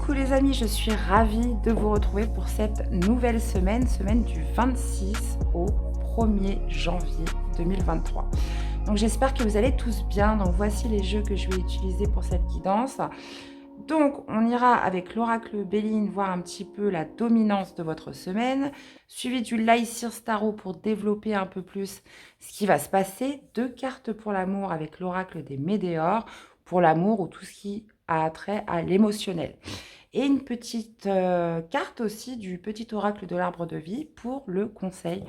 Coucou les amis, je suis ravie de vous retrouver pour cette nouvelle semaine, semaine du 26 au 1er janvier 2023. Donc j'espère que vous allez tous bien. Donc voici les jeux que je vais utiliser pour cette guidance. Donc on ira avec l'oracle Béline voir un petit peu la dominance de votre semaine, suivi du Lycir Tarot pour développer un peu plus ce qui va se passer. 2 cartes pour l'amour avec l'oracle des Médéors pour l'amour ou tout ce qui a trait à l'émotionnel. Et une petite carte aussi du petit oracle de l'arbre de vie pour le conseil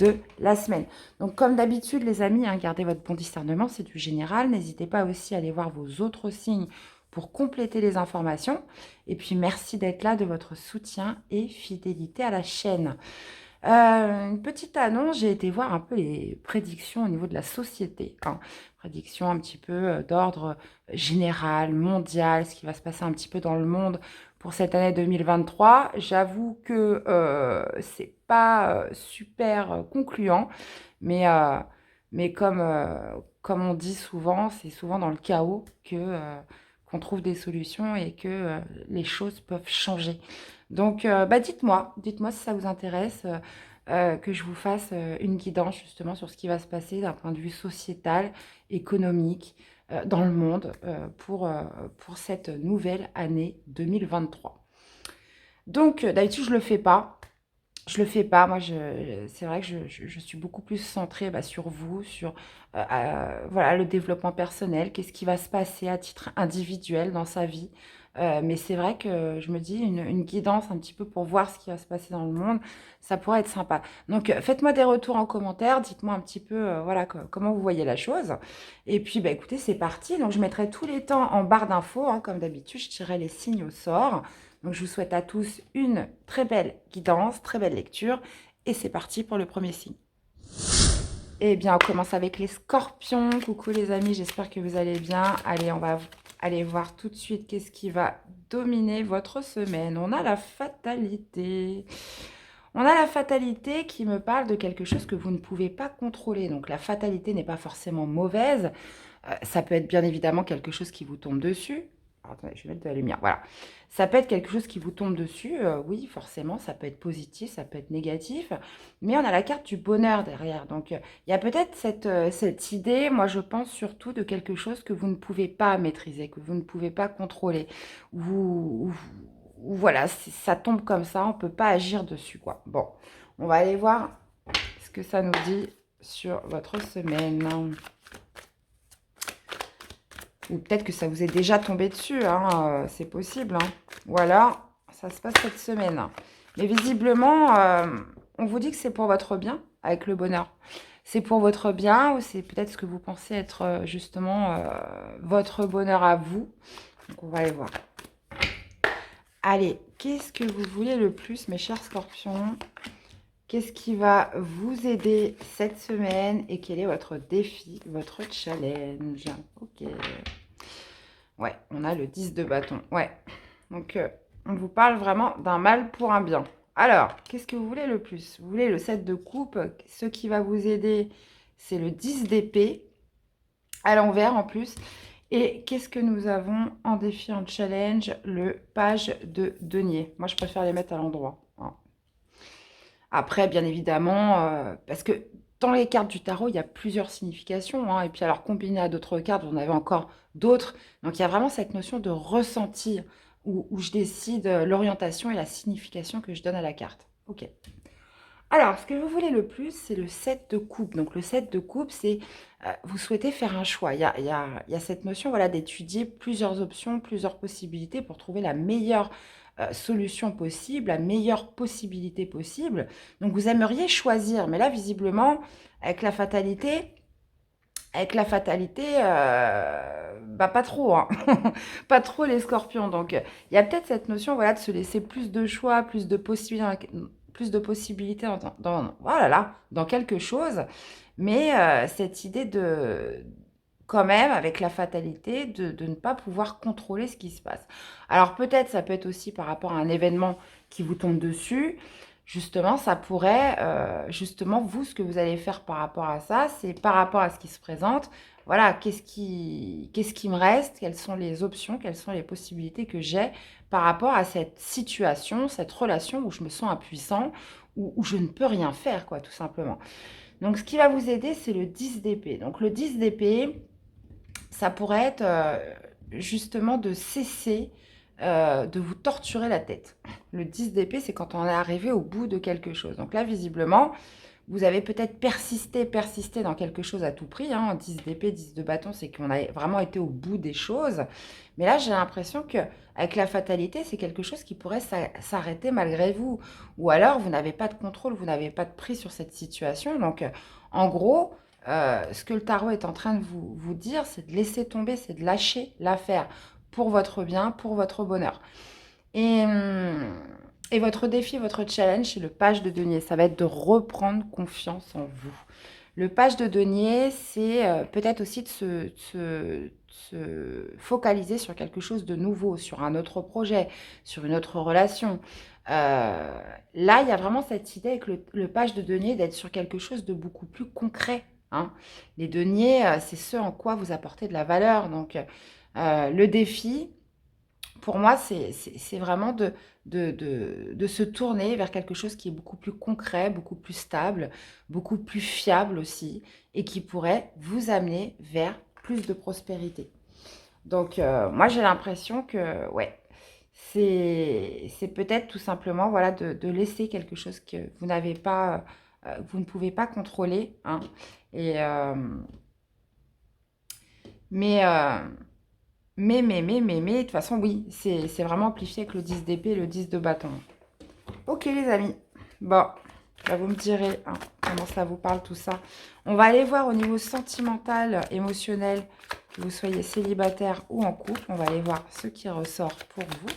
de la semaine. Donc comme d'habitude les amis, hein, gardez votre bon discernement, c'est du général. N'hésitez pas aussi à aller voir vos autres signes pour compléter les informations. Et puis merci d'être là, de votre soutien et fidélité à la chaîne. Une petite annonce, j'ai été voir un peu les prédictions au niveau de la société, hein. Prédictions un petit peu d'ordre général, mondial, ce qui va se passer un petit peu dans le monde pour cette année 2023. J'avoue que c'est pas super concluant, mais, comme on dit souvent, c'est souvent dans le chaos qu'on trouve des solutions et que les choses peuvent changer. Donc, dites-moi si ça vous intéresse que je vous fasse une guidance justement sur ce qui va se passer d'un point de vue sociétal, économique, dans le monde pour cette nouvelle année 2023. Donc, d'habitude, je ne le fais pas. Moi, c'est vrai que je suis beaucoup plus centrée sur vous, sur voilà, le développement personnel, qu'est-ce qui va se passer à titre individuel dans sa vie. Mais c'est vrai que je me dis, une guidance un petit peu pour voir ce qui va se passer dans le monde, ça pourrait être sympa. Donc, faites-moi des retours en commentaire, dites-moi un petit peu voilà, comment vous voyez la chose. Et puis, écoutez, c'est parti. Donc, je mettrai tous les temps en barre d'infos, hein, comme d'habitude, je tirerai les signes au sort. Donc, je vous souhaite à tous une très belle guidance, très belle lecture. Et c'est parti pour le premier signe. Eh bien, on commence avec les scorpions. Coucou les amis, j'espère que vous allez bien. Allez, on va aller voir tout de suite qu'est-ce qui va dominer votre semaine. On a la fatalité. On a la fatalité qui me parle de quelque chose que vous ne pouvez pas contrôler. Donc, la fatalité n'est pas forcément mauvaise. Ça peut être bien évidemment quelque chose qui vous tombe dessus. Alors, attendez, je vais mettre de la lumière. Voilà. Ça peut être quelque chose qui vous tombe dessus. Oui, forcément, ça peut être positif, ça peut être négatif. Mais on a la carte du bonheur derrière. Donc, il y a peut-être cette idée, moi je pense surtout de quelque chose que vous ne pouvez pas maîtriser, que vous ne pouvez pas contrôler. Ou voilà, ça tombe comme ça, on ne peut pas agir dessus, quoi. Bon, on va aller voir ce que ça nous dit sur votre semaine. Ou peut-être que ça vous est déjà tombé dessus, hein, c'est possible. Hein. Ou alors, ça se passe cette semaine. Mais visiblement, on vous dit que c'est pour votre bien, avec le bonheur. C'est pour votre bien, ou c'est peut-être ce que vous pensez être justement votre bonheur à vous. Donc, on va aller voir. Allez, qu'est-ce que vous voulez le plus, mes chers scorpions? Qu'est-ce qui va vous aider cette semaine et quel est votre défi, votre challenge? Ok. Ouais, on a le 10 de bâton. Ouais. Donc, on vous parle vraiment d'un mal pour un bien. Alors, qu'est-ce que vous voulez le plus? Vous voulez le 7 de coupe. Ce qui va vous aider, c'est le 10 d'épée. À l'envers en plus. Et qu'est-ce que nous avons en défi, en challenge? Le page de denier. Moi, je préfère les mettre à l'endroit. Hein. Après, bien évidemment, parce que dans les cartes du tarot, il y a plusieurs significations. Hein, et puis alors, combiné à d'autres cartes, vous en avez encore d'autres. Donc, il y a vraiment cette notion de ressenti où je décide l'orientation et la signification que je donne à la carte. Ok. Alors, ce que vous voulez le plus, c'est le 7 de coupe. Donc, le 7 de coupe, c'est vous souhaitez faire un choix. Il y a cette notion voilà, d'étudier plusieurs options, plusieurs possibilités pour trouver la meilleure solution possible, la meilleure possibilité possible. Donc, vous aimeriez choisir. Mais là, visiblement, avec la fatalité, pas trop, hein. Pas trop les scorpions. Donc, il y a peut-être cette notion voilà, de se laisser plus de choix, plus de possibilités voilà, là, dans quelque chose. Mais cette idée de, quand même, avec la fatalité, de ne pas pouvoir contrôler ce qui se passe. Alors, peut-être, ça peut être aussi par rapport à un événement qui vous tombe dessus. Justement, ça pourrait, justement, vous, ce que vous allez faire par rapport à ça, c'est par rapport à ce qui se présente, voilà, qu'est-ce qui me reste, quelles sont les options, quelles sont les possibilités que j'ai par rapport à cette situation, cette relation où je me sens impuissant, où je ne peux rien faire, quoi, tout simplement. Donc, ce qui va vous aider, c'est le 10 d'épée. Donc, le 10 d'épée, ça pourrait être justement de cesser de vous torturer la tête. Le 10 d'épée, c'est quand on est arrivé au bout de quelque chose. Donc là, visiblement, vous avez peut-être persisté dans quelque chose à tout prix. Hein. 10 d'épée, 10 de bâton, c'est qu'on a vraiment été au bout des choses. Mais là, j'ai l'impression que avec la fatalité, c'est quelque chose qui pourrait s'arrêter malgré vous. Ou alors, vous n'avez pas de contrôle, vous n'avez pas de prise sur cette situation. Donc, en gros, ce que le tarot est en train de vous dire, c'est de laisser tomber, c'est de lâcher l'affaire pour votre bien, pour votre bonheur. Et, et votre défi, votre challenge, c'est le page de denier. Ça va être de reprendre confiance en vous. Le page de denier, c'est peut-être aussi de se focaliser sur quelque chose de nouveau, sur un autre projet, sur une autre relation. Là, il y a vraiment cette idée avec le page de denier d'être sur quelque chose de beaucoup plus concret. Hein. Les deniers, c'est ce en quoi vous apportez de la valeur. Donc, le défi, pour moi, c'est vraiment de se tourner vers quelque chose qui est beaucoup plus concret, beaucoup plus stable, beaucoup plus fiable aussi, et qui pourrait vous amener vers plus de prospérité. Donc, moi, j'ai l'impression que, ouais, c'est peut-être tout simplement, voilà, de laisser quelque chose que vous n'avez pas, vous ne pouvez pas contrôler, hein. Et, mais, de toute façon, oui, c'est vraiment amplifié avec le 10 d'épée et le 10 de bâton. Ok, les amis. Bon, là, vous me direz hein, comment ça vous parle tout ça. On va aller voir au niveau sentimental, émotionnel, que vous soyez célibataire ou en couple. On va aller voir ce qui ressort pour vous,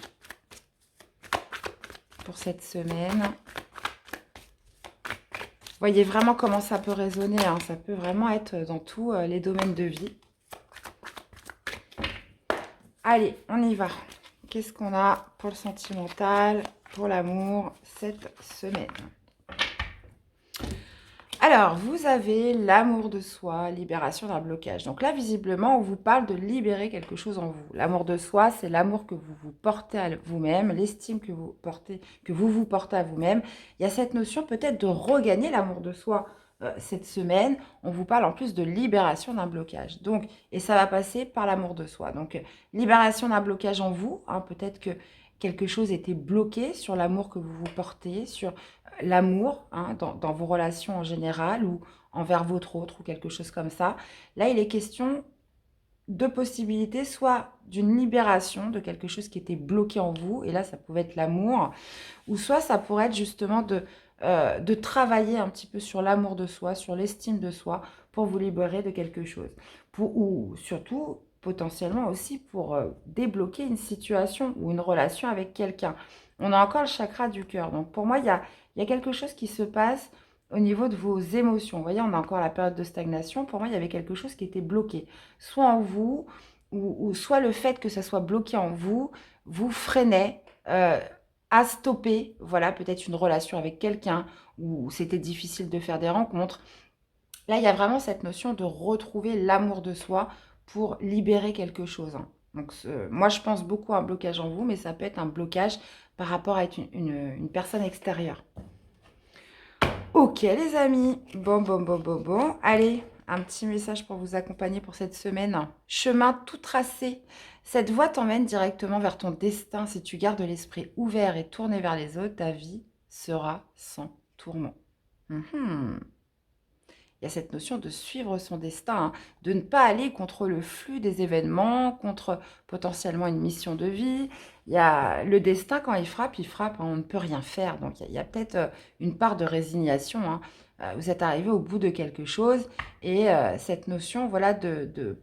pour cette semaine. Voyez vraiment comment ça peut résonner. Hein. Ça peut vraiment être dans tous les domaines de vie. Allez, on y va. Qu'est-ce qu'on a pour le sentimental, pour l'amour, cette semaine? Alors, vous avez l'amour de soi, libération d'un blocage. Donc là, visiblement, on vous parle de libérer quelque chose en vous. L'amour de soi, c'est l'amour que vous vous portez à vous-même, l'estime que vous portez, que vous portez à vous-même. Il y a cette notion peut-être de regagner l'amour de soi cette semaine. On vous parle en plus de libération d'un blocage. Donc, et ça va passer par l'amour de soi. Donc, libération d'un blocage en vous. Hein, peut-être que quelque chose était bloqué sur l'amour que vous vous portez, sur l'amour hein, dans vos relations en général ou envers votre autre ou quelque chose comme ça. Là, il est question de possibilités, soit d'une libération de quelque chose qui était bloqué en vous, et là, ça pouvait être l'amour, ou soit ça pourrait être justement de travailler un petit peu sur l'amour de soi, sur l'estime de soi, pour vous libérer de quelque chose. Ou surtout, potentiellement aussi, pour débloquer une situation ou une relation avec quelqu'un. On a encore le chakra du cœur. Donc pour moi, il y a quelque chose qui se passe au niveau de vos émotions. Vous voyez, on a encore la période de stagnation. Pour moi, il y avait quelque chose qui était bloqué. Soit en vous, ou soit le fait que ça soit bloqué en vous, vous freinait à stopper, voilà, peut-être une relation avec quelqu'un, où c'était difficile de faire des rencontres. Là, il y a vraiment cette notion de retrouver l'amour de soi pour libérer quelque chose. Hein. Donc, moi, je pense beaucoup à un blocage en vous, mais ça peut être un blocage par rapport à être une personne extérieure. Ok, les amis. Bon. Allez, un petit message pour vous accompagner pour cette semaine. Chemin tout tracé. Cette voie t'emmène directement vers ton destin. Si tu gardes l'esprit ouvert et tourné vers les autres, ta vie sera sans tourment. Il y a cette notion de suivre son destin, hein, de ne pas aller contre le flux des événements, contre potentiellement une mission de vie. Il y a le destin, quand il frappe, hein, on ne peut rien faire. Donc il y a peut-être une part de résignation. Hein. Vous êtes arrivé au bout de quelque chose et cette notion, voilà,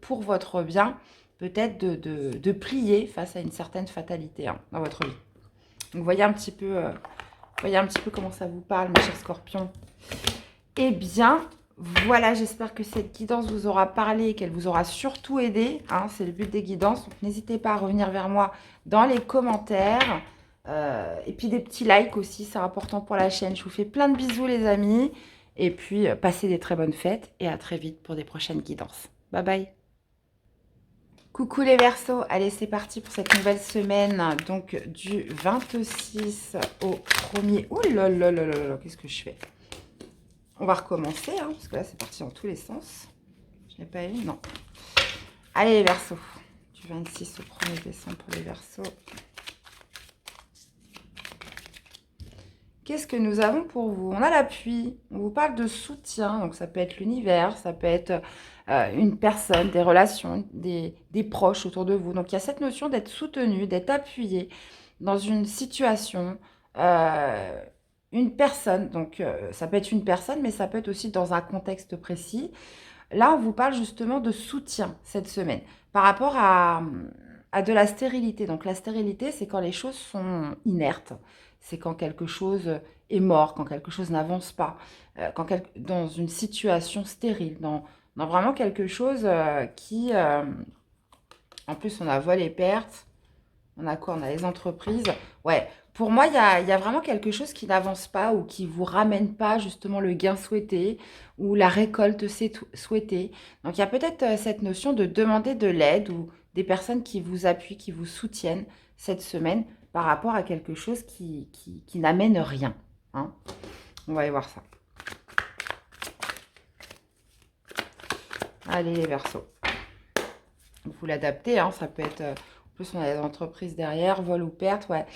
pour votre bien, peut-être de plier face à une certaine fatalité hein, dans votre vie. Donc voyez un petit peu comment ça vous parle, mes chers scorpions. Eh bien, voilà, j'espère que cette guidance vous aura parlé et qu'elle vous aura surtout aidé. Hein, c'est le but des guidances. Donc, n'hésitez pas à revenir vers moi dans les commentaires. Et puis, des petits likes aussi, c'est important pour la chaîne. Je vous fais plein de bisous, les amis. Et puis, passez des très bonnes fêtes et à très vite pour des prochaines guidances. Bye bye. Coucou les Verseaux, allez c'est parti pour cette nouvelle semaine, donc du 26 au 1er. Ouh là là là là là, qu'est-ce que je fais? On va recommencer, hein, parce que là c'est parti dans tous les sens. Je n'ai pas eu, non. Allez les Verseaux, du 26 au 1er décembre pour les Verseaux. Qu'est-ce que nous avons pour vous? On a l'appui, on vous parle de soutien, donc ça peut être l'univers, ça peut être une personne, des relations, des proches autour de vous. Donc il y a cette notion d'être soutenu, d'être appuyé dans une situation, une personne, donc ça peut être une personne, mais ça peut être aussi dans un contexte précis. Là, on vous parle justement de soutien cette semaine par rapport à de la stérilité. Donc la stérilité, c'est quand les choses sont inertes, c'est quand quelque chose est mort, quand quelque chose n'avance pas, dans une situation stérile, dans vraiment quelque chose qui... en plus, on a voie les pertes, on a quoi? On a les entreprises. Ouais, pour moi, il y a vraiment quelque chose qui n'avance pas ou qui vous ramène pas justement le gain souhaité ou la récolte souhaitée. Donc, il y a peut-être cette notion de demander de l'aide ou des personnes qui vous appuient, qui vous soutiennent cette semaine par rapport à quelque chose qui n'amène rien, hein. On va aller voir ça. Allez, les Verseaux. Vous l'adaptez, hein, ça peut être... en plus, on a des entreprises derrière, vol ou perte, ouais.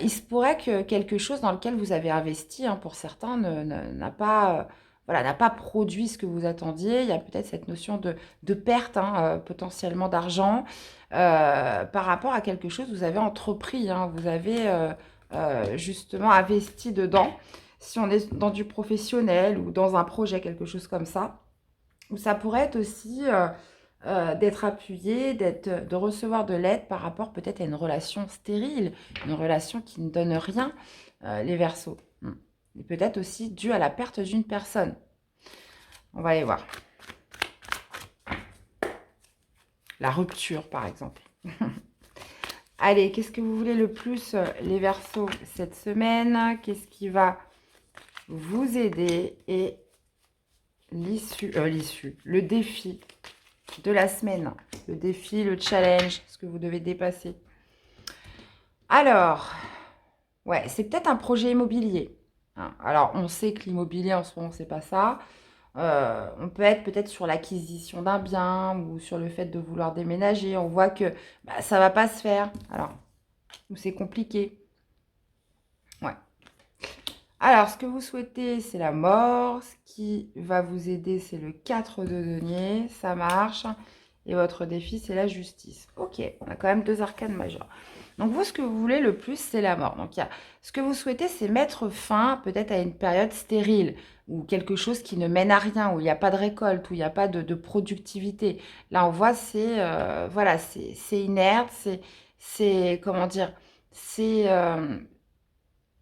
Il se pourrait que quelque chose dans lequel vous avez investi, hein, pour certains, n'a pas, voilà, n'a pas produit ce que vous attendiez. Il y a peut-être cette notion de perte, hein, potentiellement d'argent, par rapport à quelque chose que vous avez entrepris, hein, vous avez justement investi dedans. Si on est dans du professionnel ou dans un projet, quelque chose comme ça, ou ça pourrait être aussi d'être appuyé, de recevoir de l'aide par rapport peut-être à une relation stérile, une relation qui ne donne rien, les Verseaux. Et peut-être aussi dû à la perte d'une personne. On va aller voir. La rupture, par exemple. Allez, qu'est-ce que vous voulez le plus, les Verseaux, cette semaine? Qu'est-ce qui va vous aider? Et l'issue, le défi de la semaine, le défi, le challenge, ce que vous devez dépasser. Alors, ouais, c'est peut-être un projet immobilier, hein. Alors, on sait que l'immobilier, en ce moment, c'est pas ça. On peut être peut-être sur l'acquisition d'un bien ou sur le fait de vouloir déménager. On voit que bah, ça va pas se faire. Alors, ou c'est compliqué. Ouais. Alors, ce que vous souhaitez, c'est la mort. Ce qui va vous aider, c'est le 4 de denier. Ça marche. Et votre défi, c'est la justice. Ok, on a quand même 2 arcanes majeures. Donc, vous, ce que vous voulez le plus, c'est la mort. Donc, ce que vous souhaitez, c'est mettre fin peut-être à une période stérile ou quelque chose qui ne mène à rien, où il n'y a pas de récolte, où il n'y a pas de productivité. Là, on voit, voilà, c'est inerte, comment dire, c'est...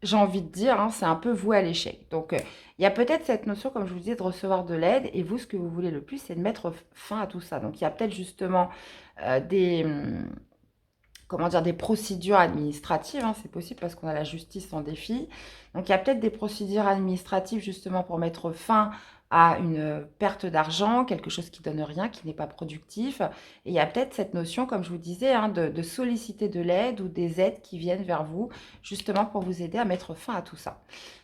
j'ai envie de dire, hein, c'est un peu voué à l'échec. Donc, il y a peut-être cette notion, comme je vous disais, de recevoir de l'aide. Et vous, ce que vous voulez le plus, c'est de mettre fin à tout ça. Donc, il y a peut-être justement comment dire, des procédures administratives, hein, c'est possible parce qu'on a la justice en défi. Donc, il y a peut-être des procédures administratives justement pour mettre fin à une perte d'argent, quelque chose qui donne rien, qui n'est pas productif. Et il y a peut-être cette notion, comme je vous disais, hein, de solliciter de l'aide ou des aides qui viennent vers vous, justement pour vous aider à mettre fin à tout ça.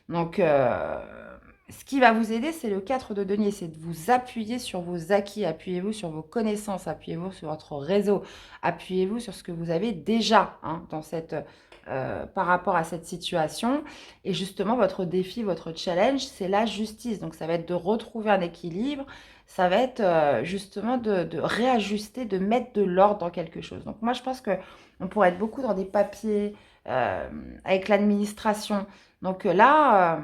Donc, ce qui va vous aider, c'est le 4 de denier, c'est de vous appuyer sur vos acquis, appuyez-vous sur vos connaissances, appuyez-vous sur votre réseau, appuyez-vous sur ce que vous avez déjà, hein, par rapport à cette situation. Et justement, votre défi, votre challenge, c'est la justice. Donc, ça va être de retrouver un équilibre, ça va être justement de réajuster, de mettre de l'ordre dans quelque chose. Donc, moi, je pense qu'on pourrait être beaucoup dans des papiers avec l'administration. Donc là,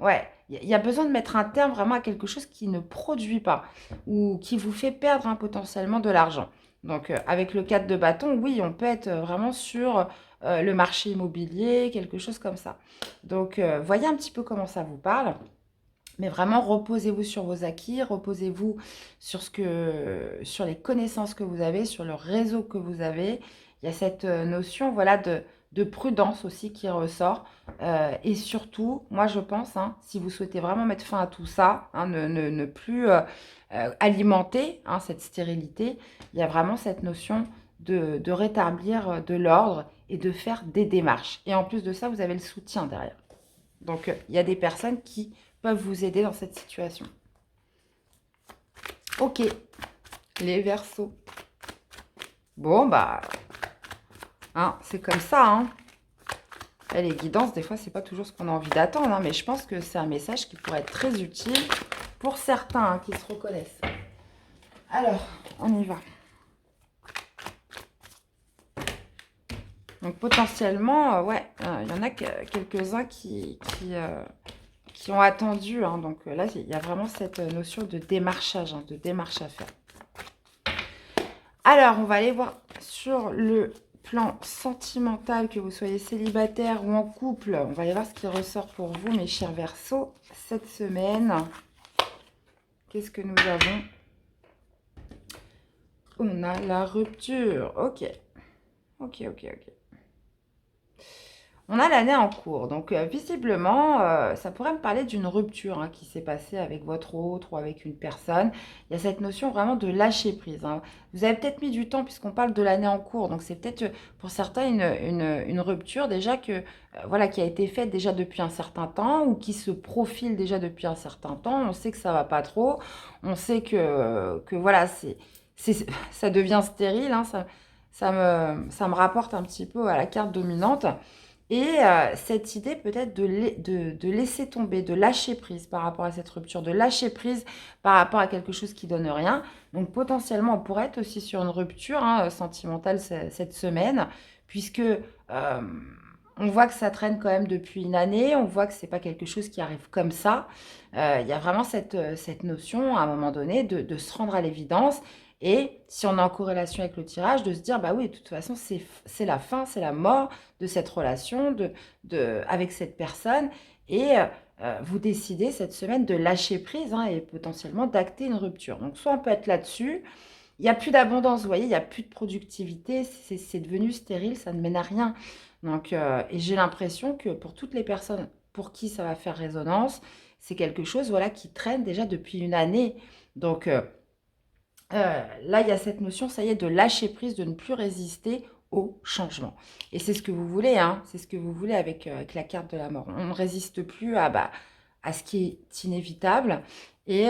ouais, il y a besoin de mettre un terme vraiment à quelque chose qui ne produit pas ou qui vous fait perdre, hein, potentiellement de l'argent. Donc, avec le 4 de bâton, oui, on peut être vraiment sur le marché immobilier, quelque chose comme ça. Donc, voyez un petit peu comment ça vous parle. Mais vraiment, reposez-vous sur vos acquis, reposez-vous sur les connaissances que vous avez, sur le réseau que vous avez. Il y a cette notion, voilà, de de prudence aussi qui ressort. Et surtout, moi je pense, hein, si vous souhaitez vraiment mettre fin à tout ça, hein, ne plus alimenter hein, cette stérilité, il y a vraiment cette notion de rétablir de l'ordre et de faire des démarches. Et en plus de ça, vous avez le soutien derrière. Donc, il y a des personnes qui peuvent vous aider dans cette situation. Ok, les Verseaux. Bon, bah, hein, c'est comme ça, hein. Et les guidances, des fois, c'est pas toujours ce qu'on a envie d'attendre, hein, mais je pense que c'est un message qui pourrait être très utile pour certains hein, qui se reconnaissent. Alors, on y va. Donc, potentiellement, ouais, il y en a quelques-uns qui ont attendu. Hein, donc là, il y a vraiment cette notion de démarchage, hein, de démarche à faire. Alors, on va aller voir sur le plan sentimental, que vous soyez célibataire ou en couple. On va aller voir ce qui ressort pour vous, mes chers Verseaux, cette semaine. Qu'est-ce que nous avons? On a la rupture. Ok. Ok, ok, ok. On a l'année en cours, donc visiblement, ça pourrait me parler d'une rupture hein, qui s'est passée avec votre autre ou avec une personne. Il y a cette notion vraiment de lâcher prise. Hein. Vous avez peut-être mis du temps puisqu'on parle de l'année en cours, donc c'est peut-être pour certains une rupture déjà voilà, qui a été faite déjà depuis un certain temps ou qui se profile déjà depuis un certain temps. On sait que ça va pas trop, on sait que voilà, ça devient stérile. Hein, ça me rapporte un petit peu à la carte dominante. Et cette idée peut-être de laisser tomber, de lâcher prise par rapport à cette rupture, de lâcher prise par rapport à quelque chose qui donne rien. Donc potentiellement, on pourrait être aussi sur une rupture hein, sentimentale cette semaine, puisque on voit que ça traîne quand même depuis une année, on voit que c'est pas quelque chose qui arrive comme ça. Il y a vraiment cette notion, à un moment donné, de se rendre à l'évidence. Et si on est en corrélation avec le tirage, de se dire, bah oui, de toute façon, c'est la fin, c'est la mort de cette relation avec cette personne. Et vous décidez cette semaine de lâcher prise hein, et potentiellement d'acter une rupture. Donc, soit on peut être là-dessus. Il n'y a plus d'abondance, vous voyez, il n'y a plus de productivité. C'est devenu stérile, ça ne mène à rien. Donc, et j'ai l'impression que pour toutes les personnes pour qui ça va faire résonance, c'est quelque chose voilà, qui traîne déjà depuis une année. Donc, là, il y a cette notion, ça y est, de lâcher prise, de ne plus résister au changement. Et c'est ce que vous voulez, hein, c'est ce que vous voulez avec la carte de la mort. On ne résiste plus à ce qui est inévitable. Et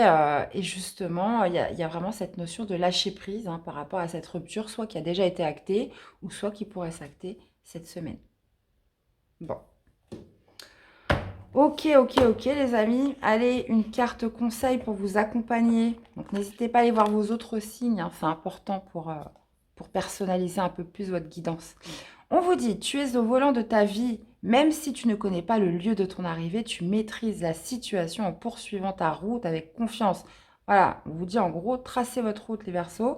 justement, il y a vraiment cette notion de lâcher prise hein, par rapport à cette rupture, soit qui a déjà été actée, ou soit qui pourrait s'acter cette semaine. Bon. Ok, ok, ok les amis. Allez, une carte conseil pour vous accompagner. Donc n'hésitez pas à aller voir vos autres signes. Hein, c'est important pour personnaliser un peu plus votre guidance. On vous dit, tu es au volant de ta vie. Même si tu ne connais pas le lieu de ton arrivée, tu maîtrises la situation en poursuivant ta route avec confiance. Voilà, on vous dit en gros, tracez votre route les Verseaux.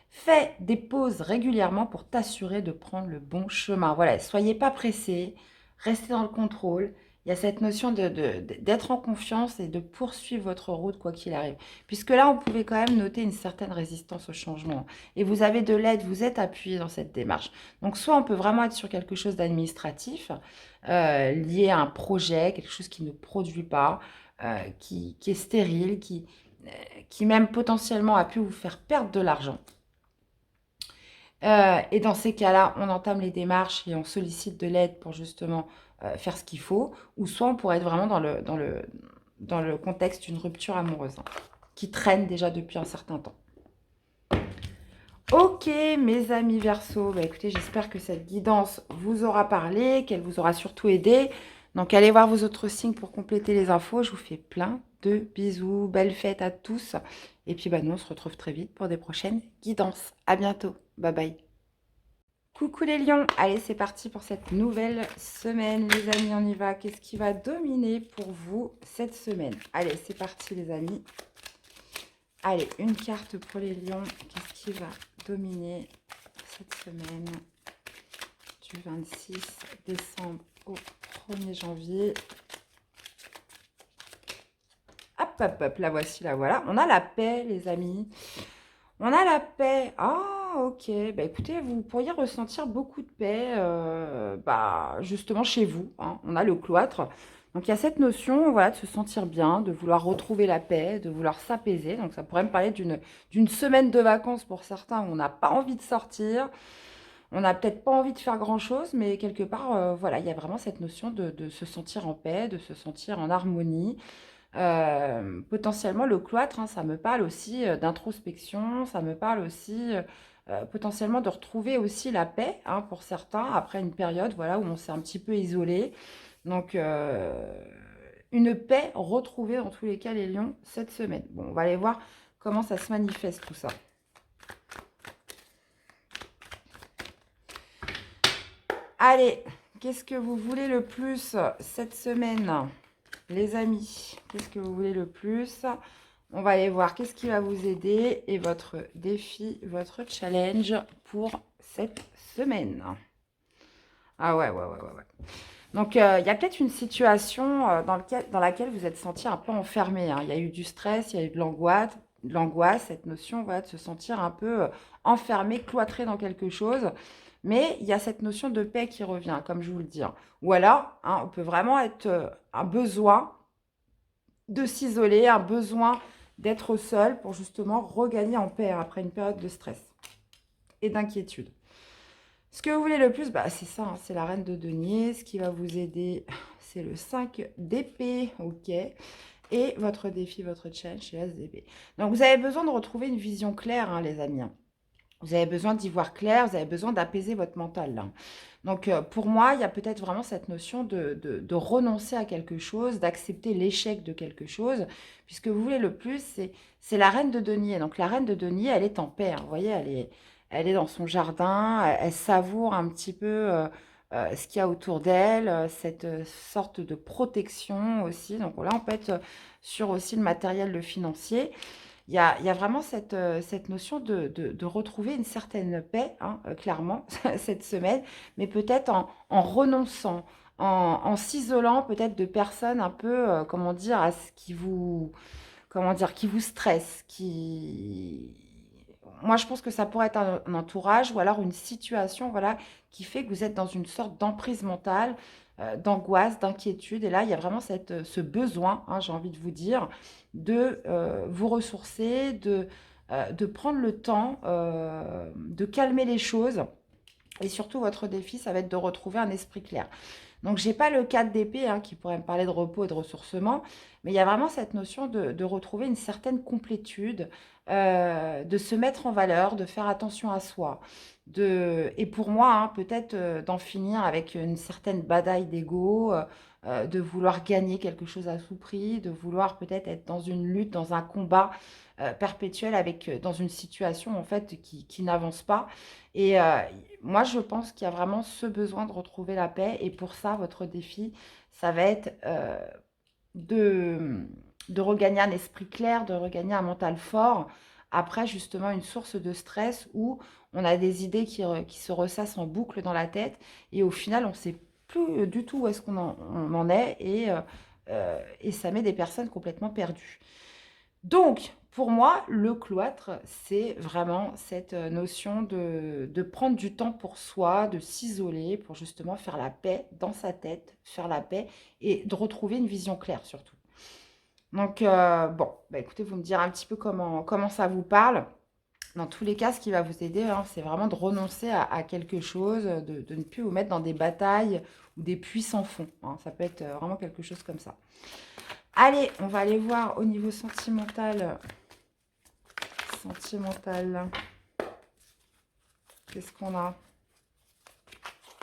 Fais des pauses régulièrement pour t'assurer de prendre le bon chemin. Voilà, soyez pas pressés, restez dans le contrôle. Il y a cette notion d'être en confiance et de poursuivre votre route quoi qu'il arrive. Puisque là, on pouvait quand même noter une certaine résistance au changement. Et vous avez de l'aide, vous êtes appuyé dans cette démarche. Donc, soit on peut vraiment être sur quelque chose d'administratif, lié à un projet, quelque chose qui ne produit pas, qui est stérile, qui même potentiellement a pu vous faire perdre de l'argent. Et dans ces cas-là, on entame les démarches et on sollicite de l'aide pour justement faire ce qu'il faut. Ou soit on pourrait être vraiment dans le contexte d'une rupture amoureuse hein, qui traîne déjà depuis un certain temps. Ok, mes amis Verseaux, bah, écoutez, j'espère que cette guidance vous aura parlé, qu'elle vous aura surtout aidé. Donc, allez voir vos autres signes pour compléter les infos. Je vous fais plein de bisous, belle fête à tous. Et puis, bah, nous, on se retrouve très vite pour des prochaines guidances. À bientôt. Bye bye. Coucou les lions, allez c'est parti pour cette nouvelle semaine les amis, on y va. Qu'est-ce qui va dominer pour vous cette semaine? Allez c'est parti les amis. Allez, une carte pour les lions, qu'est-ce qui va dominer cette semaine du 26 décembre au 1er janvier? Hop hop hop, la voici, la voilà. On a la paix les amis. On a la paix. Ah, ok. Bah écoutez, vous pourriez ressentir beaucoup de paix, justement chez vous, hein. On a le cloître. Donc il y a cette notion, voilà, de se sentir bien, de vouloir retrouver la paix, de vouloir s'apaiser. Donc ça pourrait me parler d'une semaine de vacances pour certains où on n'a pas envie de sortir, on n'a peut-être pas envie de faire grand-chose, mais quelque part, voilà, il y a vraiment cette notion de se sentir en paix, de se sentir en harmonie. Potentiellement, le cloître, hein, ça me parle aussi d'introspection, ça me parle aussi potentiellement de retrouver aussi la paix, hein, pour certains, après une période voilà, où on s'est un petit peu isolé. Donc, une paix retrouvée dans tous les cas, les lions, cette semaine. Bon, on va aller voir comment ça se manifeste tout ça. Allez, qu'est-ce que vous voulez le plus cette semaine, les amis? Qu'est-ce que vous voulez le plus? On va aller voir qu'est-ce qui va vous aider et votre défi, votre challenge pour cette semaine. Ah ouais, ouais, ouais, ouais, ouais. Donc, il y a peut-être une situation dans laquelle vous êtes senti un peu enfermé, hein. Il y a eu du stress, il y a eu de l'angoisse, cette notion voilà, de se sentir un peu enfermé, cloîtré dans quelque chose. Mais il y a cette notion de paix qui revient, comme je vous le dis, hein. Ou alors, hein, on peut vraiment être un besoin de s'isoler, un besoin d'être seul pour justement regagner en paix après une période de stress et d'inquiétude. Ce que vous voulez le plus, c'est ça, hein, c'est la reine de denier. Ce qui va vous aider, c'est le 5 d'épée, ok. Et votre défi, votre challenge, c'est l'as d'épée. Donc, vous avez besoin de retrouver une vision claire, hein, les amis, hein. Vous avez besoin d'y voir clair, vous avez besoin d'apaiser votre mental, là. Donc, pour moi, il y a peut-être vraiment cette notion de renoncer à quelque chose, d'accepter l'échec de quelque chose, puisque vous voulez le plus, c'est la reine de denier. Donc, la reine de denier, elle est en paix, hein. Vous voyez, elle est dans son jardin, elle savoure un petit peu ce qu'il y a autour d'elle, cette sorte de protection aussi. Donc, là, on peut être sur aussi le matériel, le financier. Il y a vraiment cette notion de retrouver une certaine paix, hein, clairement, cette semaine, mais peut-être en renonçant, en s'isolant peut-être de personnes un peu, comment dire, à ce qui vous, comment dire, qui vous stressent, qui... Moi, je pense que ça pourrait être un entourage ou alors une situation, voilà, qui fait que vous êtes dans une sorte d'emprise mentale, d'angoisse, d'inquiétude. Et là, il y a vraiment ce besoin, hein, j'ai envie de vous dire, de vous ressourcer, de prendre le temps, de calmer les choses. Et surtout, votre défi, ça va être de retrouver un esprit clair. Donc, j'ai pas le 4 d'épée, hein, qui pourrait me parler de repos et de ressourcement, mais il y a vraiment cette notion de retrouver une certaine complétude, de se mettre en valeur, de faire attention à soi. Et pour moi, hein, peut-être d'en finir avec une certaine bataille d'ego, de vouloir gagner quelque chose à tout prix, de vouloir peut-être être dans une lutte, dans un combat perpétuel avec, dans une situation en fait qui n'avance pas. Et moi, je pense qu'il y a vraiment ce besoin de retrouver la paix. Et pour ça, votre défi, ça va être de, de regagner un esprit clair, de regagner un mental fort. Après, justement, une source de stress où on a des idées qui se ressassent en boucle dans la tête. Et au final, on ne sait plus du tout où est-ce qu'on en est. Et ça met des personnes complètement perdues. Donc, pour moi, le cloître, c'est vraiment cette notion de prendre du temps pour soi, de s'isoler, pour justement faire la paix dans sa tête, faire la paix et de retrouver une vision claire surtout. Donc, bon, écoutez, vous me direz un petit peu comment ça vous parle. Dans tous les cas, ce qui va vous aider, hein, c'est vraiment de renoncer à quelque chose, de ne plus vous mettre dans des batailles ou des puits sans fond, hein. Ça peut être vraiment quelque chose comme ça. Allez, on va aller voir au niveau sentimental. Sentimental. Qu'est-ce qu'on a?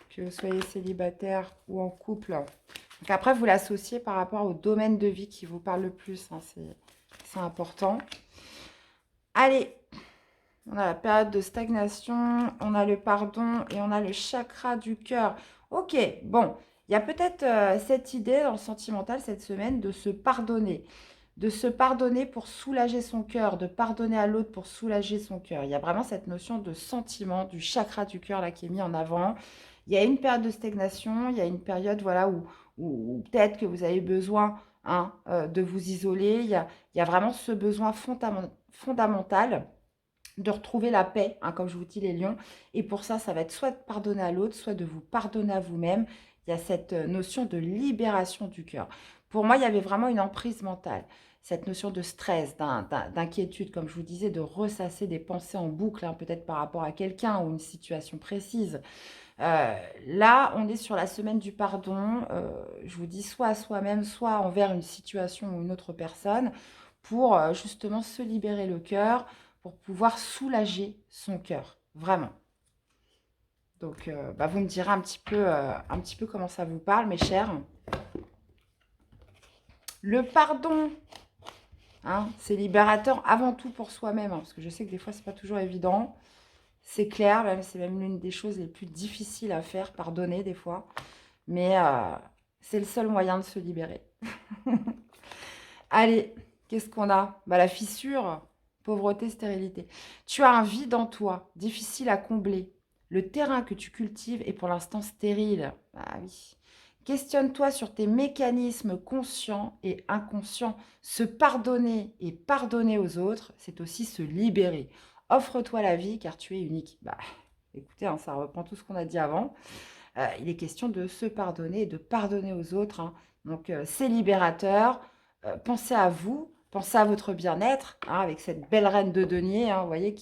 Que vous soyez célibataire ou en couple. Donc après, vous l'associez par rapport au domaine de vie qui vous parle le plus, hein, c'est important. Allez, on a la période de stagnation, on a le pardon et on a le chakra du cœur. Ok, bon, il y a peut-être cette idée dans le sentimental cette semaine de se pardonner. De se pardonner pour soulager son cœur, de pardonner à l'autre pour soulager son cœur. Il y a vraiment cette notion de sentiment, du chakra du cœur là qui est mis en avant. Il y a une période de stagnation, il y a une période voilà, où peut-être que vous avez besoin, hein, de vous isoler. Il y a vraiment ce besoin fondamental de retrouver la paix, hein, comme je vous dis les lions. Et pour ça, ça va être soit de pardonner à l'autre, soit de vous pardonner à vous-même. Il y a cette notion de libération du cœur. Pour moi, il y avait vraiment une emprise mentale. Cette notion de stress, d'inquiétude, comme je vous disais, de ressasser des pensées en boucle, hein, peut-être par rapport à quelqu'un ou une situation précise. Là, on est sur la semaine du pardon. Je vous dis soit à soi-même, soit envers une situation ou une autre personne, pour justement se libérer le cœur, pour pouvoir soulager son cœur, vraiment. Donc, bah, vous me direz un petit peu comment ça vous parle, mes chers. Le pardon, hein, c'est libérateur avant tout pour soi-même, hein, parce que je sais que des fois, c'est pas toujours évident. C'est clair, même c'est même l'une des choses les plus difficiles à faire, pardonner des fois. Mais c'est le seul moyen de se libérer. Allez, qu'est-ce qu'on a? Bah, la fissure, pauvreté, stérilité. Tu as un vide en toi, difficile à combler. Le terrain que tu cultives est pour l'instant stérile. Ah oui. Questionne-toi sur tes mécanismes conscients et inconscients. Se pardonner et pardonner aux autres, c'est aussi se libérer. Offre-toi la vie car tu es unique. Bah, écoutez, hein, ça reprend tout ce qu'on a dit avant. Il est question de se pardonner et de pardonner aux autres, hein. Donc, c'est libérateur. Pensez à vous, pensez à votre bien-être, hein, avec cette belle reine de denier, hein, vous voyez,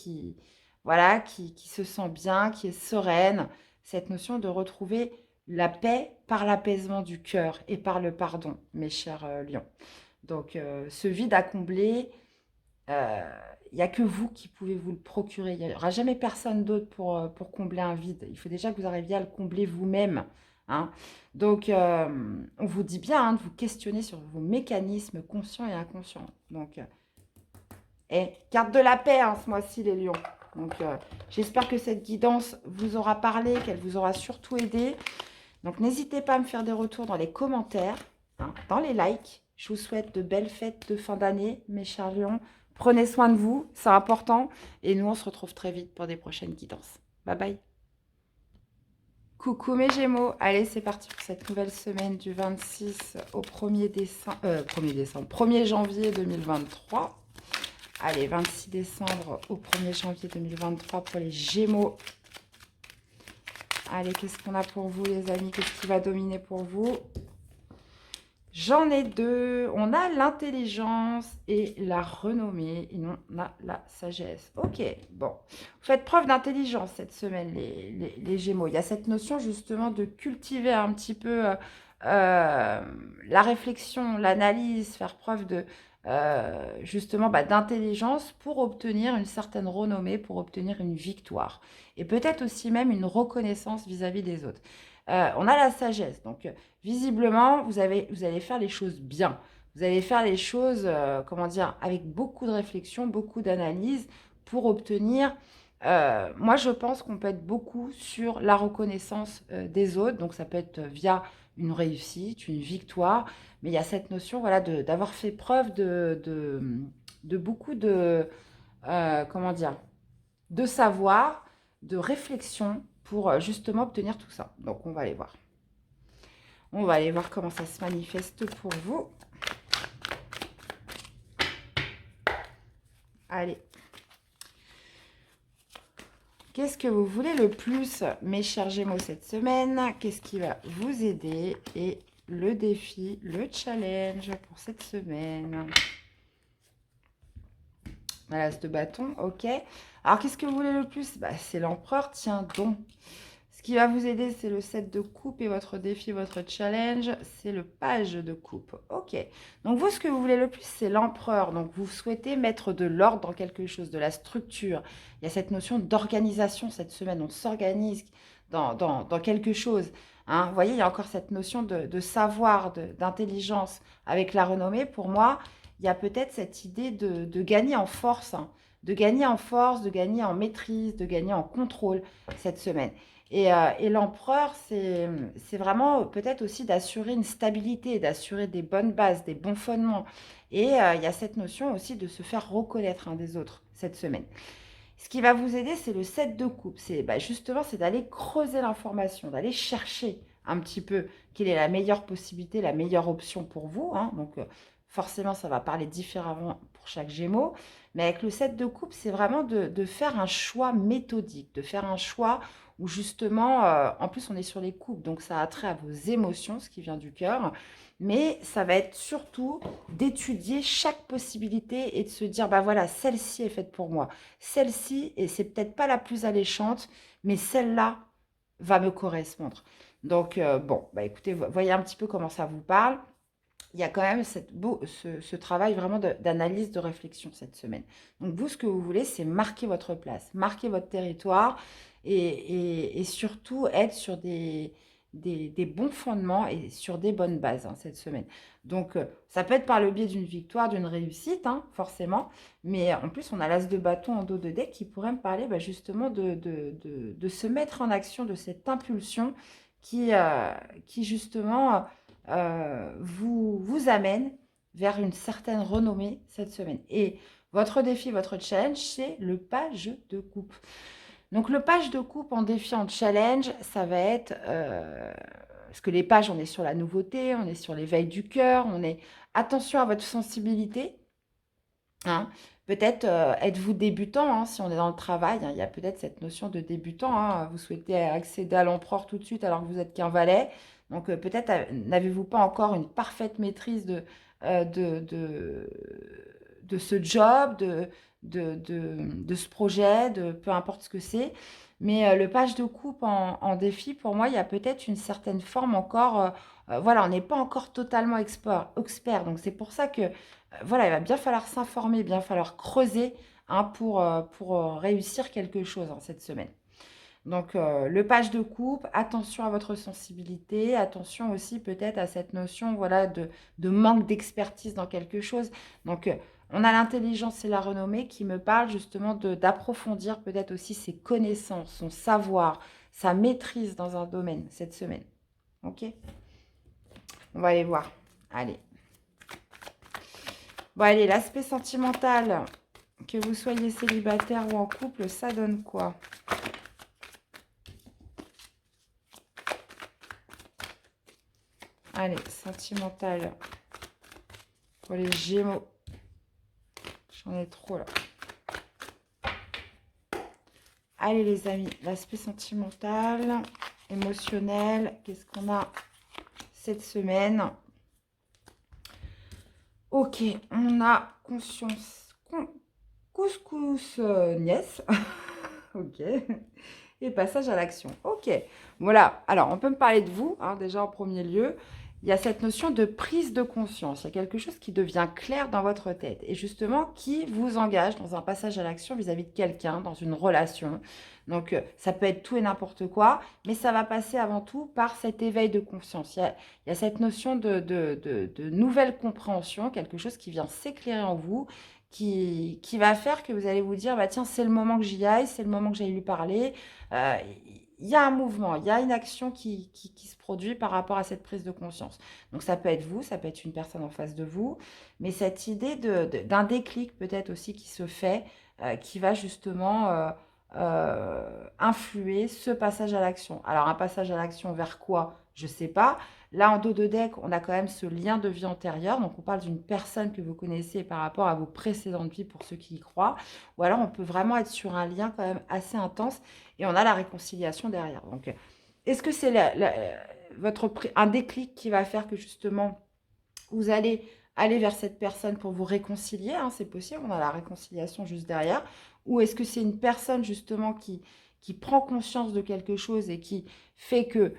voilà, qui se sent bien, qui est sereine. Cette notion de retrouver la paix par l'apaisement du cœur et par le pardon, mes chers lions. Donc, ce vide à combler, il n'y a que vous qui pouvez vous le procurer. Il n'y aura jamais personne d'autre pour combler un vide. Il faut déjà que vous arriviez à le combler vous-même, hein. Donc, on vous dit bien, hein, de vous questionner sur vos mécanismes conscients et inconscients. Donc, carte de la paix, hein, ce mois-ci, les lions. Donc, j'espère que cette guidance vous aura parlé, qu'elle vous aura surtout aidé. Donc, n'hésitez pas à me faire des retours dans les commentaires, hein, dans les likes. Je vous souhaite de belles fêtes de fin d'année, mes chers lions. Prenez soin de vous, c'est important. Et nous, on se retrouve très vite pour des prochaines guidances. Bye bye. Coucou mes Gémeaux. Allez, c'est parti pour cette nouvelle semaine du 26 au 1er décembre, 1er janvier 2023. Allez, 26 décembre au 1er janvier 2023 pour les Gémeaux. Allez, qu'est-ce qu'on a pour vous, les amis? Qu'est-ce qui va dominer pour vous? J'en ai deux. On a l'intelligence et la renommée. Et on a la sagesse. Ok, bon. Vous faites preuve d'intelligence cette semaine, les Gémeaux. Il y a cette notion justement de cultiver un petit peu la réflexion, l'analyse, faire preuve de justement d'intelligence pour obtenir une certaine renommée, pour obtenir une victoire. Et peut-être aussi même une reconnaissance vis-à-vis des autres. On a la sagesse. Donc, visiblement, vous allez faire les choses bien. Vous allez faire les choses, comment dire, avec beaucoup de réflexion, beaucoup d'analyse pour obtenir. Moi, je pense qu'on peut être beaucoup sur la reconnaissance des autres. Donc, ça peut être via une réussite, une victoire. Mais il y a cette notion, voilà, d'avoir fait preuve de beaucoup de, comment dire, de savoir, de réflexion pour justement obtenir tout ça. Donc, on va aller voir. On va aller voir comment ça se manifeste pour vous. Allez. Qu'est-ce que vous voulez le plus, mes chers Gémeaux, cette semaine? Qu'est-ce qui va vous aider? Et le défi, le challenge pour cette semaine. Voilà, ce bâton, ok. Alors, qu'est-ce que vous voulez le plus? C'est l'empereur, tiens donc. Ce qui va vous aider, c'est le 7 de coupe et votre défi, votre challenge, c'est le page de coupe. Ok. Donc, vous, ce que vous voulez le plus, c'est l'empereur. Donc, vous souhaitez mettre de l'ordre dans quelque chose, de la structure. Il y a cette notion d'organisation cette semaine. On s'organise dans quelque chose. Hein. Vous voyez, il y a encore cette notion de savoir, d'intelligence avec la renommée. Pour moi, il y a peut-être cette idée de gagner en force, hein. De gagner en force, de gagner en maîtrise, de gagner en contrôle cette semaine. Et l'empereur, c'est vraiment peut-être aussi d'assurer une stabilité, d'assurer des bonnes bases, des bons fondements. Et il y a cette notion aussi de se faire reconnaître un des autres cette semaine. Ce qui va vous aider, c'est le 7 de coupe. Justement, c'est d'aller creuser l'information, d'aller chercher un petit peu quelle est la meilleure possibilité, la meilleure option pour vous. Hein. Donc, forcément, ça va parler différemment pour chaque Gémeaux. Mais avec le 7 de coupe, c'est vraiment de faire un choix méthodique, de faire un choix où justement, en plus, on est sur les coupes, donc ça a trait à vos émotions, ce qui vient du cœur. Mais ça va être surtout d'étudier chaque possibilité et de se dire, bah voilà, celle-ci est faite pour moi. Celle-ci, et c'est peut-être pas la plus alléchante, mais celle-là va me correspondre. Donc, bon, bah écoutez, voyez un petit peu comment ça vous parle. Il y a quand même ce travail vraiment d'analyse, de réflexion cette semaine. Donc, vous, ce que vous voulez, c'est marquer votre place, marquer votre territoire et surtout être sur des bons fondements et sur des bonnes bases hein, cette semaine. Donc, ça peut être par le biais d'une victoire, d'une réussite, hein, forcément. Mais en plus, on a l'as de bâton en dos de deck qui pourrait me parler bah, justement de se mettre en action, de cette impulsion qui justement vous amène vers une certaine renommée cette semaine. Et votre défi, votre challenge, c'est le page de coupe. Donc le page de coupe en défi, en challenge, ça va être... parce que les pages, on est sur la nouveauté, on est sur l'éveil du cœur, on est... Attention à votre sensibilité. Hein. Peut-être êtes-vous débutant, hein, si on est dans le travail, hein, il y a peut-être cette notion de débutant. Hein, vous souhaitez accéder à l'empereur tout de suite alors que vous n'êtes qu'un valet. Donc peut-être n'avez-vous pas encore une parfaite maîtrise euh, de, de, de ce job, de ce projet, de peu importe ce que c'est. Mais le page de coupe en défi, pour moi, il y a peut-être une certaine forme encore. Voilà, on n'est pas encore totalement expert. Donc c'est pour ça que voilà, il va bien falloir s'informer, bien falloir creuser hein, pour réussir quelque chose hein, cette semaine. Donc, le page de coupe, attention à votre sensibilité, attention aussi peut-être à cette notion voilà, de manque d'expertise dans quelque chose. Donc, on a l'intelligence et la renommée qui me parlent justement d'approfondir peut-être aussi ses connaissances, son savoir, sa maîtrise dans un domaine cette semaine. Ok? On va aller voir. Allez. Bon, allez, l'aspect sentimental, que vous soyez célibataire ou en couple, ça donne quoi? Allez, sentimental pour les Gémeaux. J'en ai trop là. Allez les amis, l'aspect sentimental, émotionnel, qu'est-ce qu'on a cette semaine? Ok, on a conscience, couscous nièce. Ok. Et passage à l'action. Ok. Voilà. Alors, on peut me parler de vous, hein, déjà en premier lieu. Il y a cette notion de prise de conscience. Il y a quelque chose qui devient clair dans votre tête et justement qui vous engage dans un passage à l'action vis-à-vis de quelqu'un, dans une relation. Donc, ça peut être tout et n'importe quoi, mais ça va passer avant tout par cet éveil de conscience. Il y a cette notion de nouvelle compréhension, quelque chose qui vient s'éclairer en vous, qui va faire que vous allez vous dire, bah, tiens, c'est le moment que j'y aille, c'est le moment que j'aille lui parler. Euh, il y a un mouvement, il y a une action qui se produit par rapport à cette prise de conscience. Donc ça peut être vous, ça peut être une personne en face de vous, mais cette idée d'un déclic peut-être aussi qui se fait, qui va justement influer ce passage à l'action. Alors un passage à l'action vers quoi? Je ne sais pas. Là, en dos de deck, on a quand même ce lien de vie antérieure. Donc, on parle d'une personne que vous connaissez par rapport à vos précédentes vies pour ceux qui y croient. Ou alors, on peut vraiment être sur un lien quand même assez intense et on a la réconciliation derrière. Donc, est-ce que c'est un déclic qui va faire que justement, vous allez aller vers cette personne pour vous réconcilier hein, c'est possible, on a la réconciliation juste derrière. Ou est-ce que c'est une personne justement qui prend conscience de quelque chose et qui fait que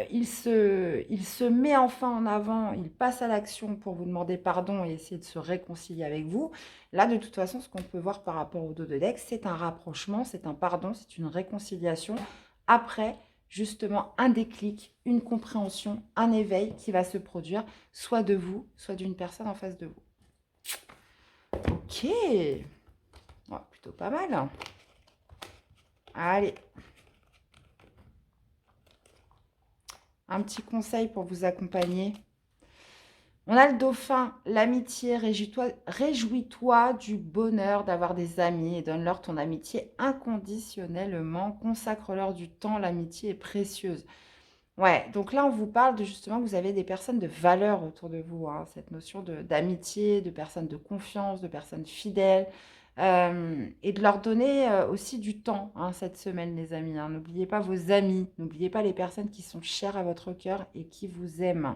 il se met enfin en avant, il passe à l'action pour vous demander pardon et essayer de se réconcilier avec vous. Là, de toute façon, ce qu'on peut voir par rapport au dos de deck, c'est un rapprochement, c'est un pardon, c'est une réconciliation après justement un déclic, une compréhension, un éveil qui va se produire, soit de vous, soit d'une personne en face de vous. Ok, ouais, plutôt pas mal. Allez, un petit conseil pour vous accompagner. On a le dauphin, l'amitié, réjouis-toi du bonheur d'avoir des amis et donne-leur ton amitié inconditionnellement, consacre-leur du temps, l'amitié est précieuse. Ouais, donc là, on vous parle de justement que vous avez des personnes de valeur autour de vous, hein, cette notion d'amitié, de personnes de confiance, de personnes fidèles, et de leur donner aussi du temps, hein, cette semaine, les amis, hein. N'oubliez pas vos amis, n'oubliez pas les personnes qui sont chères à votre cœur et qui vous aiment.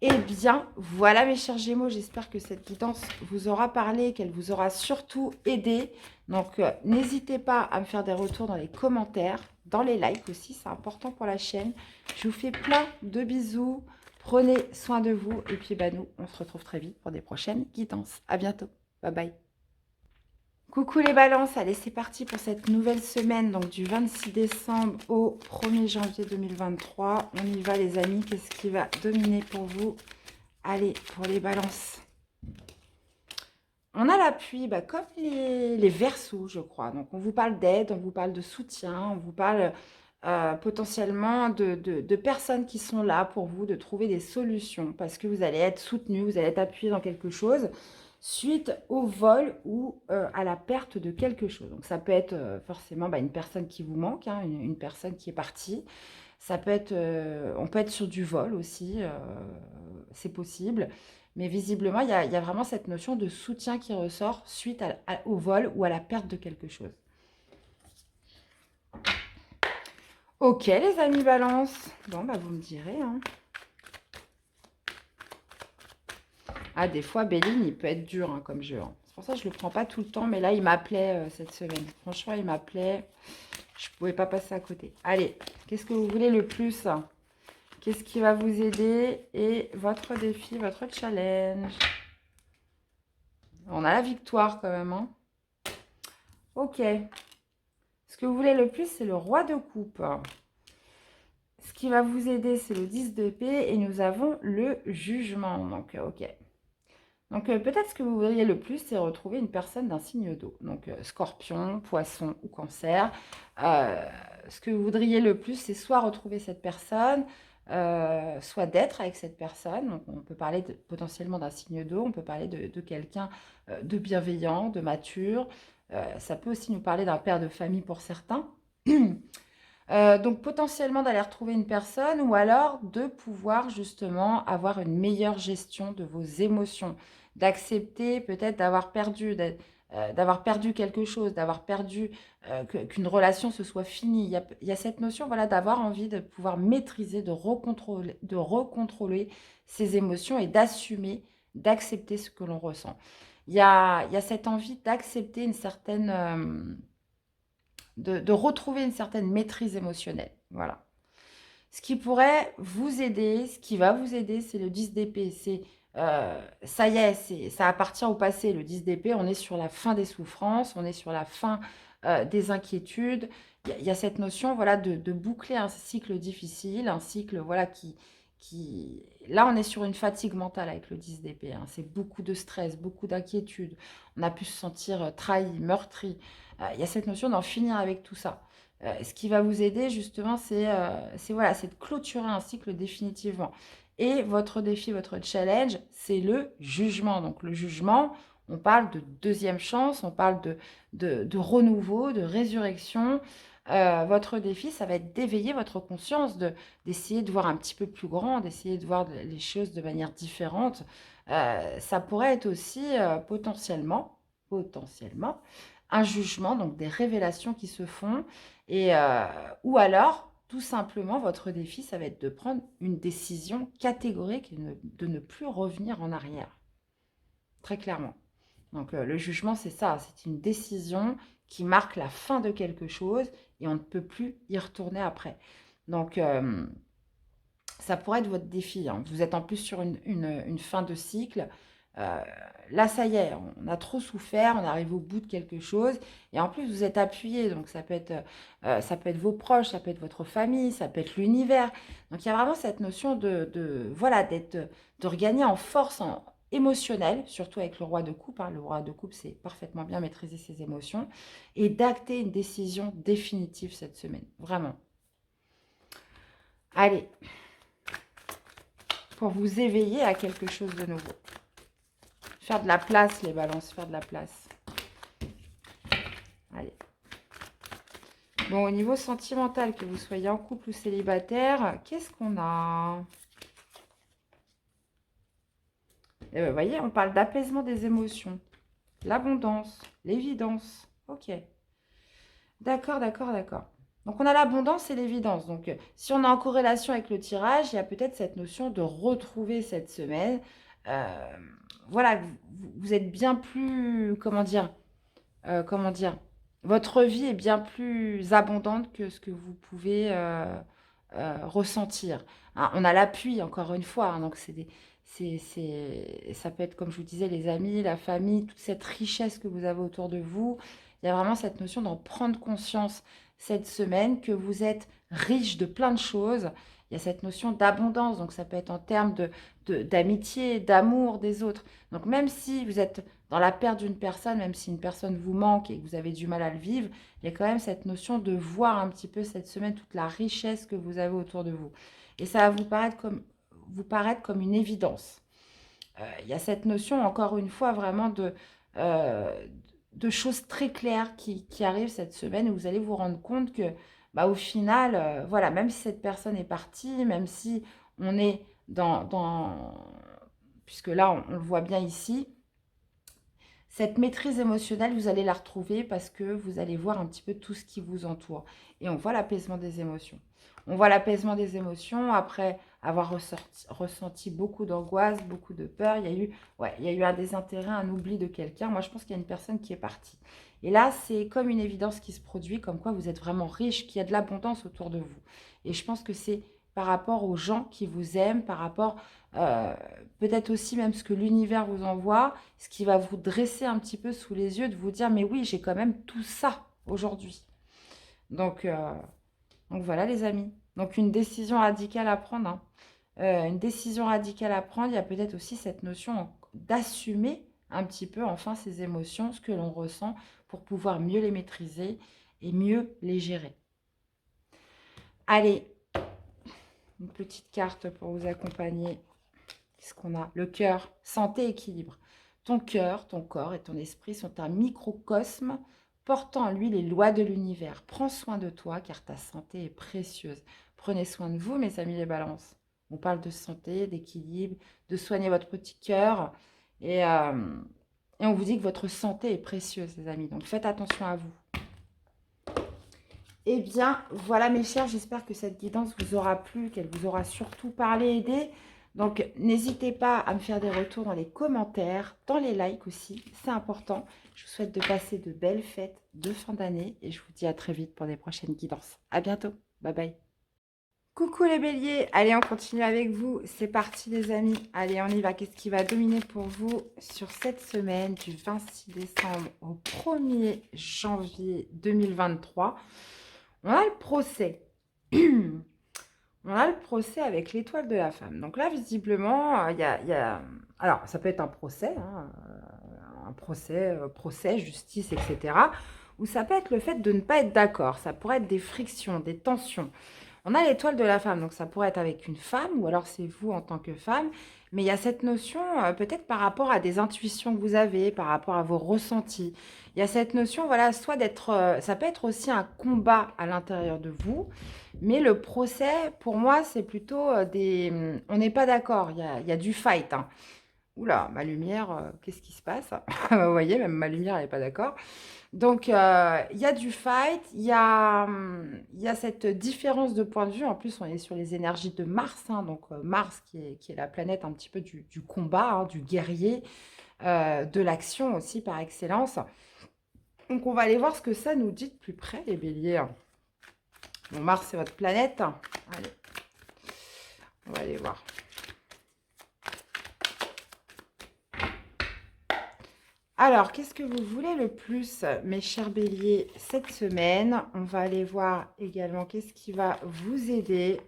Eh bien, voilà mes chers Gémeaux, j'espère que cette guidance vous aura parlé, qu'elle vous aura surtout aidé. Donc, n'hésitez pas à me faire des retours dans les commentaires, dans les likes aussi, c'est important pour la chaîne. Je vous fais plein de bisous, prenez soin de vous et puis bah, nous, on se retrouve très vite pour des prochaines guidances. À bientôt, bye bye. Coucou les balances, allez c'est parti pour cette nouvelle semaine, donc du 26 décembre au 1er janvier 2023. On y va les amis, qu'est-ce qui va dominer pour vous? Allez, pour les balances. On a l'appui, bah, comme les Verseaux, je crois. Donc on vous parle d'aide, on vous parle de soutien, on vous parle potentiellement de personnes qui sont là pour vous, de trouver des solutions, parce que vous allez être soutenu, vous allez être appuyé dans quelque chose, suite au vol ou à la perte de quelque chose. Donc ça peut être forcément bah, une personne qui vous manque, hein, une personne qui est partie. Ça peut être, on peut être sur du vol aussi, c'est possible. Mais visiblement, il y a vraiment cette notion de soutien qui ressort suite au vol ou à la perte de quelque chose. Ok les amis balance. Bon, bah vous me direz, hein. Ah, des fois, Béline, il peut être dur hein, comme jeu, hein. C'est pour ça que je ne le prends pas tout le temps. Mais là, il m'appelait cette semaine. Franchement, il m'appelait. Je ne pouvais pas passer à côté. Allez, qu'est-ce que vous voulez le plus? Qu'est-ce qui va vous aider? Et votre défi, votre challenge? On a la victoire quand même, hein. Ok. Ce que vous voulez le plus, c'est le roi de coupe. Ce qui va vous aider, c'est le 10 d'épée. Et nous avons le jugement. Donc, ok. Donc, peut-être ce que vous voudriez le plus, c'est retrouver une personne d'un signe d'eau. Donc, scorpion, poisson ou cancer. Ce que vous voudriez le plus, c'est soit retrouver cette personne, soit d'être avec cette personne. Donc, on peut parler potentiellement d'un signe d'eau, on peut parler de quelqu'un de bienveillant, de mature. Ça peut aussi nous parler d'un père de famille pour certains. Donc potentiellement d'aller retrouver une personne ou alors de pouvoir justement avoir une meilleure gestion de vos émotions, d'accepter peut-être d'avoir perdu quelque chose, d'avoir perdu, qu'une relation se soit finie. Il y a cette notion voilà, d'avoir envie de pouvoir maîtriser, de recontrôler ses émotions et d'assumer, d'accepter ce que l'on ressent. Il y a cette envie d'accepter une certaine de retrouver une certaine maîtrise émotionnelle. Voilà. Ce qui pourrait vous aider, ce qui va vous aider, c'est le 10 d'épée. Ça y est, ça appartient au passé. Le 10 d'épée, on est sur la fin des souffrances, on est sur la fin des inquiétudes. Il y a cette notion voilà, de boucler un cycle difficile, un cycle voilà, qui... Là, on est sur une fatigue mentale avec le 10 d'épée, hein. C'est beaucoup de stress, beaucoup d'inquiétude. On a pu se sentir trahi, meurtri. Il y a cette notion d'en finir avec tout ça. Ce qui va vous aider justement, voilà, c'est de clôturer un cycle définitivement. Et votre défi, votre challenge, c'est le jugement. Donc le jugement, on parle de deuxième chance, on parle de renouveau, de résurrection. Votre défi, ça va être d'éveiller votre conscience, d'essayer de voir un petit peu plus grand, d'essayer de voir les choses de manière différente. Ça pourrait être aussi potentiellement, un jugement, donc des révélations qui se font. Ou alors, tout simplement, votre défi, ça va être de prendre une décision catégorique et de ne plus revenir en arrière. Très clairement. Donc, le jugement, c'est ça. C'est une décision qui marque la fin de quelque chose et on ne peut plus y retourner après. Donc, ça pourrait être votre défi, hein. Vous êtes en plus sur une fin de cycle. Euh, Là, ça y est, on a trop souffert, on arrive au bout de quelque chose. Et en plus, vous êtes appuyé. Donc, ça peut être vos proches, ça peut être votre famille, ça peut être l'univers. Donc, il y a vraiment cette notion voilà, de regagner en force émotionnelle, surtout avec le roi de coupe, hein. Le roi de coupe, c'est parfaitement bien maîtriser ses émotions. Et d'acter une décision définitive cette semaine. Vraiment. Allez, pour vous éveiller à quelque chose de nouveau. Faire de la place, les balances, faire de la place. Allez. Bon, au niveau sentimental, que vous soyez en couple ou célibataire, qu'est-ce qu'on a? Eh ben, vous voyez, on parle d'apaisement des émotions, l'abondance, l'évidence. Ok. D'accord, d'accord, d'accord. Donc, on a l'abondance et l'évidence. Donc, si on est en corrélation avec le tirage, il y a peut-être cette notion de retrouver cette semaine. Euh, voilà, vous êtes bien plus, comment dire, votre vie est bien plus abondante que ce que vous pouvez ressentir. Hein, on a l'appui, encore une fois, hein, donc ça peut être, comme je vous disais, les amis, la famille, toute cette richesse que vous avez autour de vous. Il y a vraiment cette notion d'en prendre conscience cette semaine, que vous êtes riche de plein de choses. Il y a cette notion d'abondance, donc ça peut être en termes d'amitié, d'amour des autres. Donc même si vous êtes dans la perte d'une personne, même si une personne vous manque et que vous avez du mal à le vivre, il y a quand même cette notion de voir un petit peu cette semaine toute la richesse que vous avez autour de vous. Et ça va vous paraître comme une évidence. Il y a cette notion, encore une fois, vraiment euh, de choses très claires qui arrivent cette semaine où vous allez vous rendre compte que, bah, au final, voilà, même si cette personne est partie, même si on est puisque là, on le voit bien ici, cette maîtrise émotionnelle, vous allez la retrouver parce que vous allez voir un petit peu tout ce qui vous entoure. Et on voit l'apaisement des émotions. On voit l'apaisement des émotions après avoir ressenti beaucoup d'angoisse, beaucoup de peur. Il y a eu un désintérêt, un oubli de quelqu'un. Moi, je pense qu'il y a une personne qui est partie. Et là, c'est comme une évidence qui se produit, comme quoi vous êtes vraiment riche, qu'il y a de l'abondance autour de vous. Et je pense que c'est par rapport aux gens qui vous aiment, par rapport euh, peut-être aussi même ce que l'univers vous envoie, ce qui va vous dresser un petit peu sous les yeux, de vous dire, mais oui, j'ai quand même tout ça aujourd'hui. Donc, euh, donc voilà les amis. Donc une décision radicale à prendre. Hein. Une décision radicale à prendre, il y a peut-être aussi cette notion d'assumer un petit peu enfin ces émotions, ce que l'on ressent, pour pouvoir mieux les maîtriser et mieux les gérer. Allez, une petite carte pour vous accompagner. Qu'est-ce qu'on a? Le cœur, santé, équilibre. Ton cœur, ton corps et ton esprit sont un microcosme portant en lui les lois de l'univers. Prends soin de toi car ta santé est précieuse. Prenez soin de vous, mes amis les balances. On parle de santé, d'équilibre, de soigner votre petit cœur. Et on vous dit que votre santé est précieuse, les amis. Donc faites attention à vous. Eh bien, voilà mes chers, j'espère que cette guidance vous aura plu, qu'elle vous aura surtout parlé, aidé. Donc, n'hésitez pas à me faire des retours dans les commentaires, dans les likes aussi, c'est important. Je vous souhaite de passer de belles fêtes de fin d'année et je vous dis à très vite pour des prochaines guidances. À bientôt, bye bye. Coucou les béliers, allez on continue avec vous, c'est parti les amis, allez on y va, qu'est-ce qui va dominer pour vous sur cette semaine du 26 décembre au 1er janvier 2023. On a le procès. On a le procès avec l'étoile de la femme. Donc là, visiblement, alors, ça peut être un procès, hein, un procès, justice, etc. Ou ça peut être le fait de ne pas être d'accord. Ça pourrait être des frictions, des tensions. On a l'étoile de la femme, donc ça pourrait être avec une femme, ou alors c'est vous en tant que femme. Mais il y a cette notion, peut-être par rapport à des intuitions que vous avez, par rapport à vos ressentis. Il y a cette notion, voilà, soit d'être, ça peut être aussi un combat à l'intérieur de vous, mais le procès, pour moi, c'est plutôt on n'est pas d'accord, il y a du fight. Hein. Oula, ma lumière, qu'est-ce qui se passe? Vous voyez, même ma lumière, elle n'est pas d'accord. Donc, il y a du fight, il y a cette différence de point de vue. En plus, on est sur les énergies de Mars, hein, donc Mars qui est la planète un petit peu du combat, hein, du guerrier, de l'action aussi par excellence. Donc, on va aller voir ce que ça nous dit de plus près, les béliers. Bon, Mars, c'est votre planète. Allez, on va aller voir. Alors, qu'est-ce que vous voulez le plus, mes chers béliers, cette semaine? On va aller voir également qu'est-ce qui va vous aider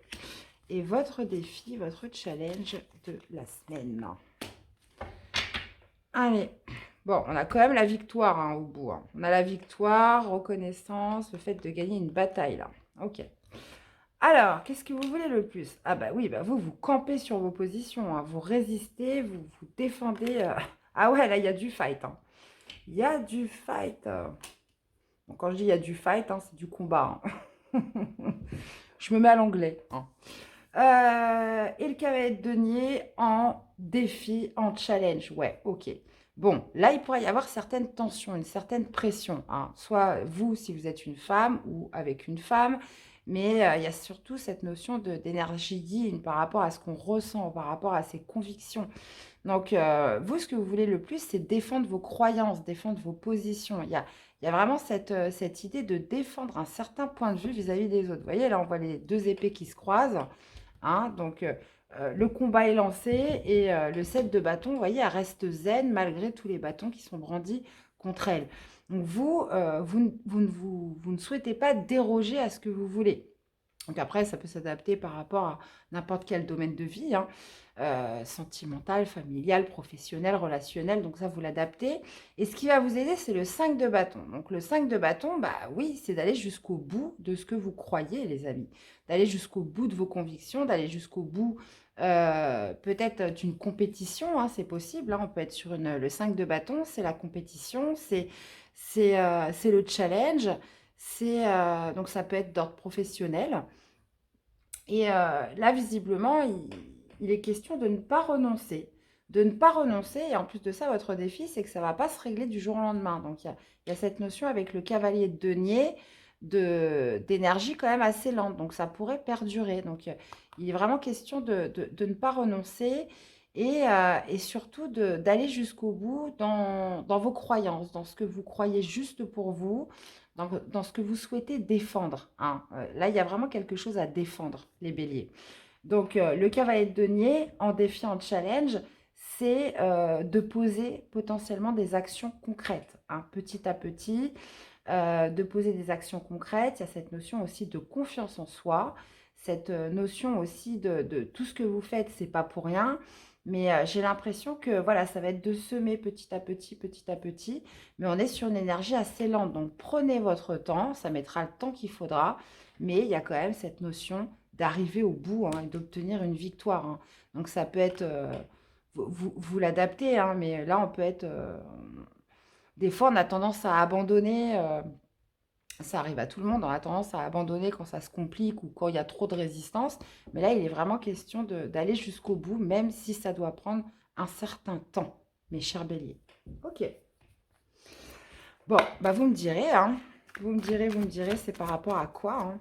et votre défi, votre challenge de la semaine. Allez, bon, on a quand même la victoire hein, au bout. Hein. On a la victoire, reconnaissance, le fait de gagner une bataille là. Ok. Alors, qu'est-ce que vous voulez le plus? Ah bah oui, bah vous campez sur vos positions, hein. Vous résistez, vous défendez. Ah ouais, là, il y a du fight. Hein. Il y a du fight. Donc, quand je dis il y a du fight, hein, c'est du combat. Hein. Je me mets à l'anglais. Hein. Et le cavalier de denier en défi, en challenge. Ouais, ok. Bon, là, il pourrait y avoir certaines tensions, une certaine pression. Hein. Soit vous, si vous êtes une femme ou avec une femme, mais il y a surtout cette notion d'énergie yin par rapport à ce qu'on ressent, par rapport à ses convictions. Donc, vous, ce que vous voulez le plus, c'est défendre vos croyances, défendre vos positions. Il y a vraiment cette idée de défendre un certain point de vue vis-à-vis des autres. Vous voyez, là, on voit les deux épées qui se croisent. Hein, donc, le combat est lancé et le 7 de bâton, vous voyez, elle reste zen malgré tous les bâtons qui sont brandis contre elle. Donc, vous ne souhaitez pas déroger à ce que vous voulez. Donc après, ça peut s'adapter par rapport à n'importe quel domaine de vie, hein, sentimental, familial, professionnel, relationnel. Donc ça, vous l'adaptez. Et ce qui va vous aider, c'est le 5 de bâton. Donc le 5 de bâton, bah oui, c'est d'aller jusqu'au bout de ce que vous croyez, les amis. D'aller jusqu'au bout de vos convictions, d'aller jusqu'au bout peut-être d'une compétition, hein, c'est possible. Hein, on peut être sur le 5 de bâton, c'est la compétition, c'est le challenge. Donc ça peut être d'ordre professionnel. Et là, visiblement, il est question de ne pas renoncer. De ne pas renoncer. Et en plus de ça, votre défi, c'est que ça ne va pas se régler du jour au lendemain. Donc, il y a cette notion avec le cavalier de denier d'énergie quand même assez lente. Donc, ça pourrait perdurer. Donc, il est vraiment question de ne pas renoncer et surtout d'aller jusqu'au bout dans vos croyances, dans ce que vous croyez juste pour vous, dans ce que vous souhaitez défendre. Hein. Là, il y a vraiment quelque chose à défendre, les béliers. Donc, le cavalier de denier, en défi, en challenge, c'est de poser potentiellement des actions concrètes, hein, petit à petit, de poser des actions concrètes. Il y a cette notion aussi de confiance en soi, cette notion aussi de tout ce que vous faites, c'est pas pour rien. Mais j'ai l'impression que voilà, ça va être de semer petit à petit, mais on est sur une énergie assez lente. Donc prenez votre temps, ça mettra le temps qu'il faudra, mais il y a quand même cette notion d'arriver au bout, hein, et d'obtenir une victoire. Hein. Donc ça peut être, vous l'adaptez, hein, mais là on peut être, des fois on a tendance à abandonner. Ça arrive à tout le monde, on a tendance à abandonner quand ça se complique ou quand il y a trop de résistance. Mais là, il est vraiment question d'aller jusqu'au bout, même si ça doit prendre un certain temps, mes chers béliers. Ok. Bon, bah vous me direz, hein. Vous me direz, c'est par rapport à quoi, hein.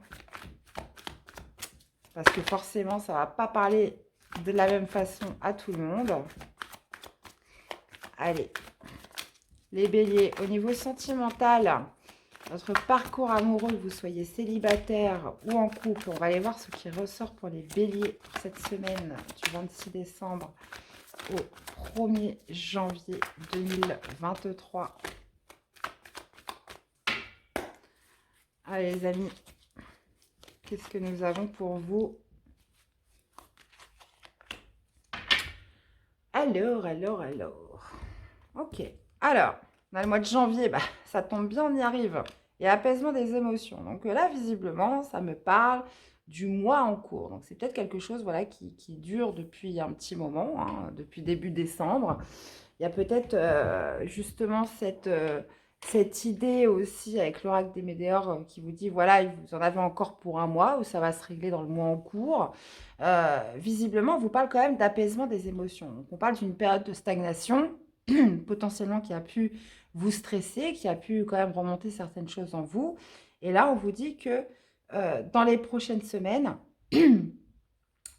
Parce que forcément, ça ne va pas parler de la même façon à tout le monde. Allez, les béliers, au niveau sentimental, votre parcours amoureux, que vous soyez célibataire ou en couple, on va aller voir ce qui ressort pour les béliers pour cette semaine du 26 décembre au 1er janvier 2023. Allez les amis, qu'est-ce que nous avons pour vous? Alors. Ok, alors, dans le mois de janvier, bah, ça tombe bien, on y arrive. Et apaisement des émotions. Donc là, visiblement, ça me parle du mois en cours. Donc c'est peut-être quelque chose voilà, qui dure depuis un petit moment, hein, depuis début décembre. Il y a peut-être justement cette idée aussi avec l'oracle des Médéors qui vous dit, voilà, vous en avez encore pour un mois ou ça va se régler dans le mois en cours. Visiblement, on vous parle quand même d'apaisement des émotions. Donc on parle d'une période de stagnation potentiellement qui a pu vous stresser, qui a pu quand même remonter certaines choses en vous. Et là, on vous dit que dans les prochaines semaines,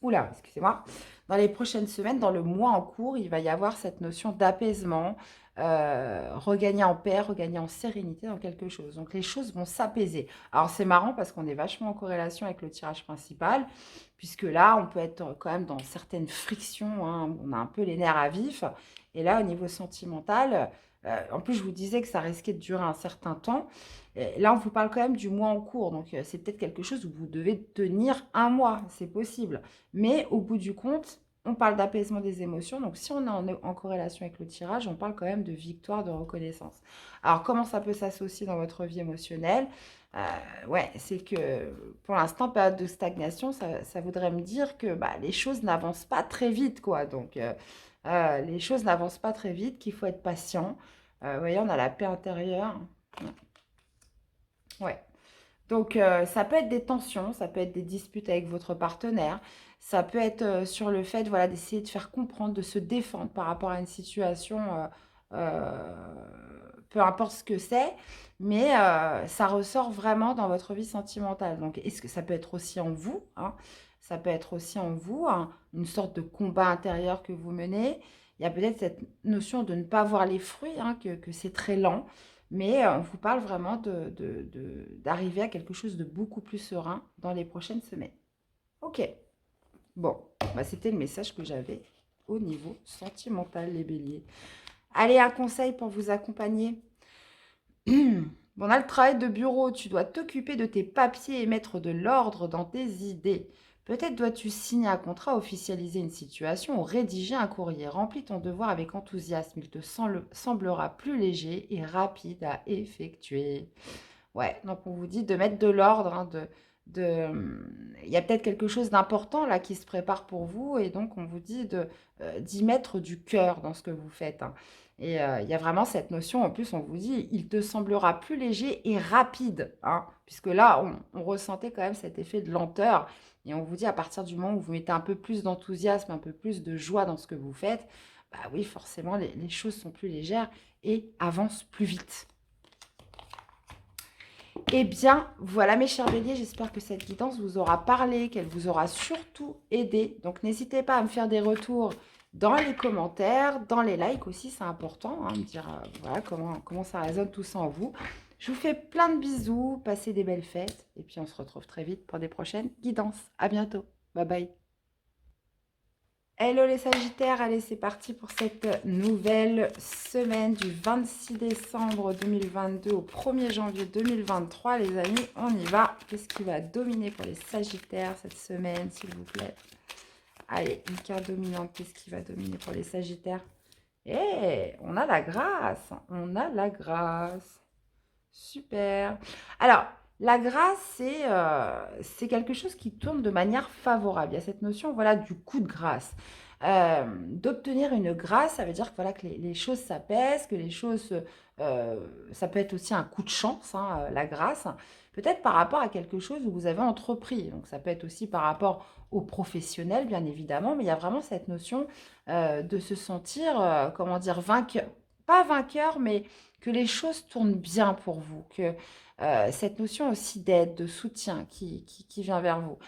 oula, excusez-moi, dans les prochaines semaines, dans le mois en cours, il va y avoir cette notion d'apaisement, regagner en paix, regagner en sérénité dans quelque chose. Donc les choses vont s'apaiser. Alors c'est marrant parce qu'on est vachement en corrélation avec le tirage principal, puisque là, on peut être quand même dans certaines frictions, hein, on a un peu les nerfs à vif. Et là, au niveau sentimental, en plus, je vous disais que ça risquait de durer un certain temps. Et là, on vous parle quand même du mois en cours. Donc, c'est peut-être quelque chose où vous devez tenir un mois. C'est possible. Mais au bout du compte, on parle d'apaisement des émotions. Donc, si on est en corrélation avec le tirage, on parle quand même de victoire, de reconnaissance. Alors, comment ça peut s'associer dans votre vie émotionnelle? Ouais, c'est que pour l'instant, période de stagnation, ça voudrait me dire que bah, les choses n'avancent pas très vite, quoi. Donc, les choses n'avancent pas très vite, qu'il faut être patient. Vous voyez, on a la paix intérieure. Ouais. Donc, ça peut être des tensions, ça peut être des disputes avec votre partenaire, ça peut être sur le fait, voilà, d'essayer de faire comprendre, de se défendre par rapport à une situation, peu importe ce que c'est, mais ça ressort vraiment dans votre vie sentimentale. Donc, est-ce que ça peut être aussi en vous, hein, ça peut être aussi en vous, hein, une sorte de combat intérieur que vous menez. Il y a peut-être cette notion de ne pas voir les fruits, hein, que c'est très lent. Mais on vous parle vraiment d'arriver à quelque chose de beaucoup plus serein dans les prochaines semaines. Ok, bon, bah, c'était le message que j'avais au niveau sentimental, les béliers. Allez, un conseil pour vous accompagner. Bon, on a le travail de bureau, tu dois t'occuper de tes papiers et mettre de l'ordre dans tes idées. Peut-être dois-tu signer un contrat, officialiser une situation ou rédiger un courrier. Remplis ton devoir avec enthousiasme, il te semblera plus léger et rapide à effectuer. Ouais, donc on vous dit de mettre de l'ordre, hein, il y a peut-être quelque chose d'important là qui se prépare pour vous et donc on vous dit d'y mettre du cœur dans ce que vous faites, hein. Et il y a vraiment cette notion, en plus on vous dit, il te semblera plus léger et rapide, hein, puisque là on ressentait quand même cet effet de lenteur et on vous dit à partir du moment où vous mettez un peu plus d'enthousiasme, un peu plus de joie dans ce que vous faites, bah oui forcément les choses sont plus légères et avancent plus vite. Eh bien, voilà mes chers béliers, j'espère que cette guidance vous aura parlé, qu'elle vous aura surtout aidé. Donc, n'hésitez pas à me faire des retours dans les commentaires, dans les likes aussi, c'est important, hein, me dire voilà comment ça résonne tout ça en vous. Je vous fais plein de bisous, passez des belles fêtes, et puis on se retrouve très vite pour des prochaines guidances. À bientôt, bye bye. Hello les Sagittaires, allez c'est parti pour cette nouvelle semaine du 26 décembre 2022 au 1er janvier 2023 les amis, on y va. Qu'est-ce qui va dominer pour les Sagittaires cette semaine s'il vous plaît? Allez, une carte dominante, qu'est-ce qui va dominer pour les Sagittaires? Eh, on a la grâce, on a la grâce. Super. Alors, la grâce, c'est quelque chose qui tourne de manière favorable. Il y a cette notion, voilà, du coup de grâce. D'obtenir une grâce, ça veut dire que, voilà, que les choses s'apaisent, que les choses, ça peut être aussi un coup de chance, hein, la grâce. Peut-être par rapport à quelque chose où vous avez entrepris. Donc, ça peut être aussi par rapport aux professionnels, bien évidemment, mais il y a vraiment cette notion de se sentir, comment dire, vainqueur. Pas vainqueur, mais que les choses tournent bien pour vous, que cette notion aussi d'aide, de soutien qui vient vers vous.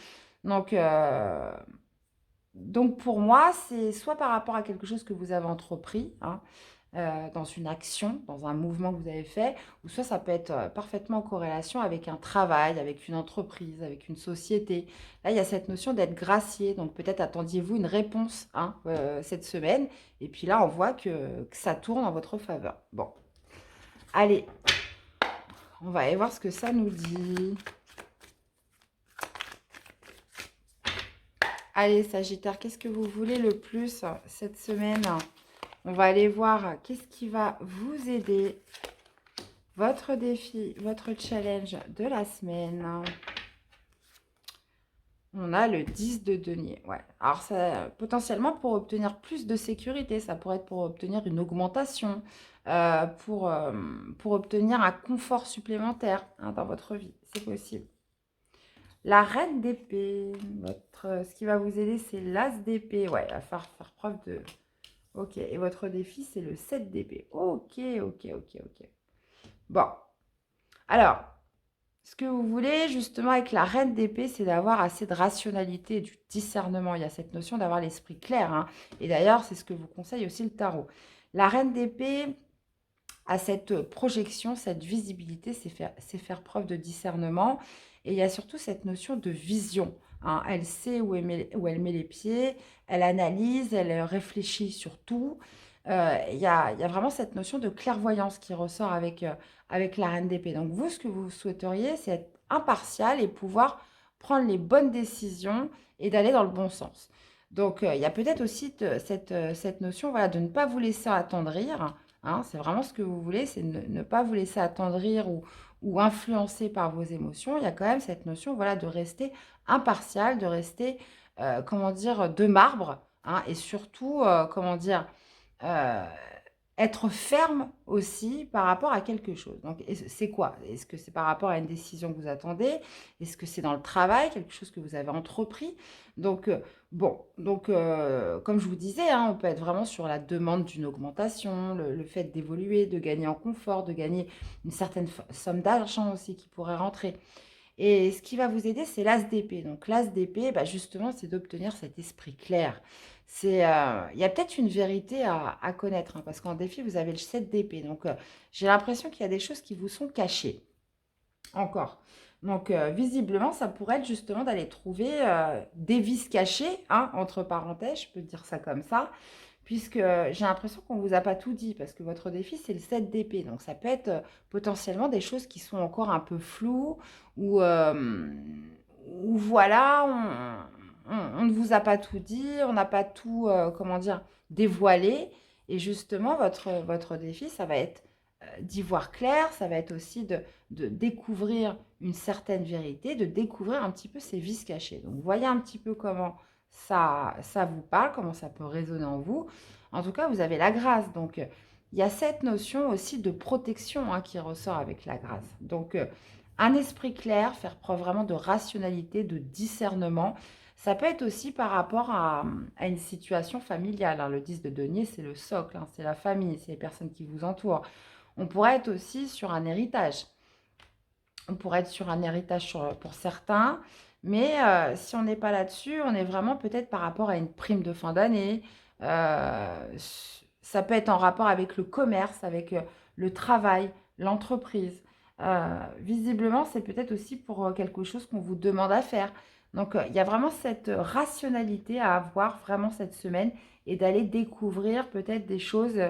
Donc, euh, donc pour moi, c'est soit par rapport à quelque chose que vous avez entrepris, hein, dans une action, dans un mouvement que vous avez fait, ou soit ça peut être parfaitement en corrélation avec un travail, avec une entreprise, avec une société. Là, il y a cette notion d'être gracié, donc peut-être attendiez-vous une réponse, hein, cette semaine, et puis là, on voit que ça tourne en votre faveur. Bon, allez, on va aller voir ce que ça nous dit. Allez, Sagittaire, qu'est-ce que vous voulez le plus cette semaine? On va aller voir qu'est-ce qui va vous aider. Votre défi, votre challenge de la semaine. On a le 10 de denier. Ouais. Alors, ça, potentiellement, pour obtenir plus de sécurité, ça pourrait être pour obtenir une augmentation, pour obtenir un confort supplémentaire, hein, dans votre vie. C'est possible. La reine d'épée, ce qui va vous aider, c'est l'as d'épée. Ouais, il va falloir faire preuve de... Ok, et votre défi, c'est le 7 d'épée. Ok, ok, ok, ok. Bon, alors, ce que vous voulez, justement, avec la reine d'épée, c'est d'avoir assez de rationalité et du discernement. Il y a cette notion d'avoir l'esprit clair, hein. Et d'ailleurs, c'est ce que vous conseille aussi le tarot. La reine d'épée a cette projection, cette visibilité, c'est faire preuve de discernement. Et il y a surtout cette notion de vision, hein. Elle sait où elle met les pieds, elle analyse, elle réfléchit sur tout. Il y a vraiment cette notion de clairvoyance qui ressort avec la reine d'épée. Donc vous, ce que vous souhaiteriez, c'est être impartial et pouvoir prendre les bonnes décisions et d'aller dans le bon sens. Donc il y a peut-être aussi cette notion, voilà, de ne pas vous laisser attendrir, hein. C'est vraiment ce que vous voulez, c'est ne pas vous laisser attendrir ou influencer par vos émotions. Il y a quand même cette notion, voilà, de rester impartial, de rester, comment dire, de marbre, hein, et surtout, comment dire, euh, être ferme aussi par rapport à quelque chose. Donc, c'est quoi? Est-ce que c'est par rapport à une décision que vous attendez? Est-ce que c'est dans le travail, quelque chose que vous avez entrepris? Donc, comme je vous disais, hein, on peut être vraiment sur la demande d'une augmentation, le fait d'évoluer, de gagner en confort, de gagner une certaine somme d'argent aussi qui pourrait rentrer. Et ce qui va vous aider, c'est l'as d'épée. Donc l'as d'épée, bah, justement, c'est d'obtenir cet esprit clair. Il y a peut-être une vérité à connaître, hein, parce qu'en défi, vous avez le 7 d'épée. Donc j'ai l'impression qu'il y a des choses qui vous sont cachées encore. Donc visiblement, ça pourrait être justement d'aller trouver des vices cachés, hein, entre parenthèses, je peux dire ça comme ça, puisque j'ai l'impression qu'on ne vous a pas tout dit, parce que votre défi, c'est le 7 d'épée. Donc, ça peut être potentiellement des choses qui sont encore un peu floues, ou voilà, on ne vous a pas tout dit, on n'a pas tout, comment dire, dévoilé. Et justement, votre défi, ça va être d'y voir clair, ça va être aussi de découvrir une certaine vérité, de découvrir un petit peu ces vices cachés. Donc, voyez un petit peu comment ça vous parle, comment ça peut résonner en vous. En tout cas, vous avez la grâce. Donc, il y a cette notion aussi de protection, hein, qui ressort avec la grâce. Donc, un esprit clair, faire preuve vraiment de rationalité, de discernement. Ça peut être aussi par rapport à une situation familiale, hein. Le 10 de denier, c'est le socle, hein, c'est la famille, c'est les personnes qui vous entourent. On pourrait être aussi sur un héritage. On pourrait être sur un héritage pour certains, mais si on n'est pas là-dessus, on est vraiment peut-être par rapport à une prime de fin d'année. Ça peut être en rapport avec le commerce, avec le travail, l'entreprise. Visiblement, c'est peut-être aussi pour quelque chose qu'on vous demande à faire. Donc, il y a vraiment cette rationalité à avoir vraiment cette semaine et d'aller découvrir peut-être des choses.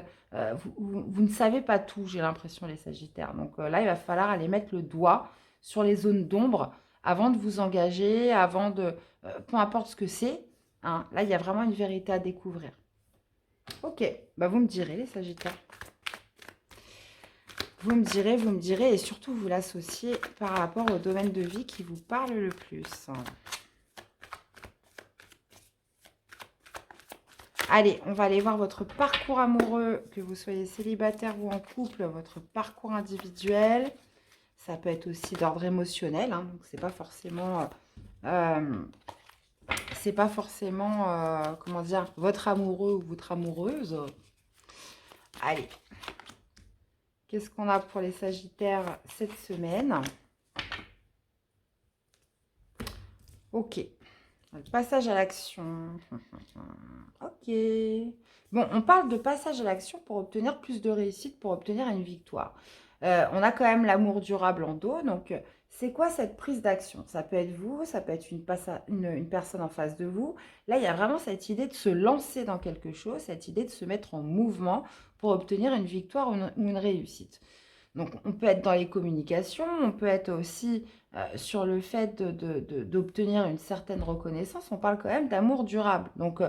Vous ne savez pas tout, j'ai l'impression, les Sagittaires. Donc là, il va falloir aller mettre le doigt sur les zones d'ombre avant de vous engager, avant de... peu importe ce que c'est, hein, là, il y a vraiment une vérité à découvrir. Ok, bah vous me direz, les Sagittaires. Vous me direz, et surtout, vous l'associez par rapport au domaine de vie qui vous parle le plus. Allez, on va aller voir votre parcours amoureux, que vous soyez célibataire ou en couple, votre parcours individuel. Ça peut être aussi d'ordre émotionnel, hein, donc c'est pas forcément, comment dire, votre amoureux ou votre amoureuse. Allez, qu'est-ce qu'on a pour les Sagittaires cette semaine? Ok, le passage à l'action. Ok. Bon, on parle de passage à l'action pour obtenir plus de réussite, pour obtenir une victoire. On a quand même l'amour durable en dos, donc c'est quoi cette prise d'action? Ça peut être vous, ça peut être une personne en face de vous. Là, il y a vraiment cette idée de se lancer dans quelque chose, cette idée de se mettre en mouvement pour obtenir une victoire ou une réussite. Donc, on peut être dans les communications, on peut être aussi sur le fait d'obtenir une certaine reconnaissance. On parle quand même d'amour durable. Donc,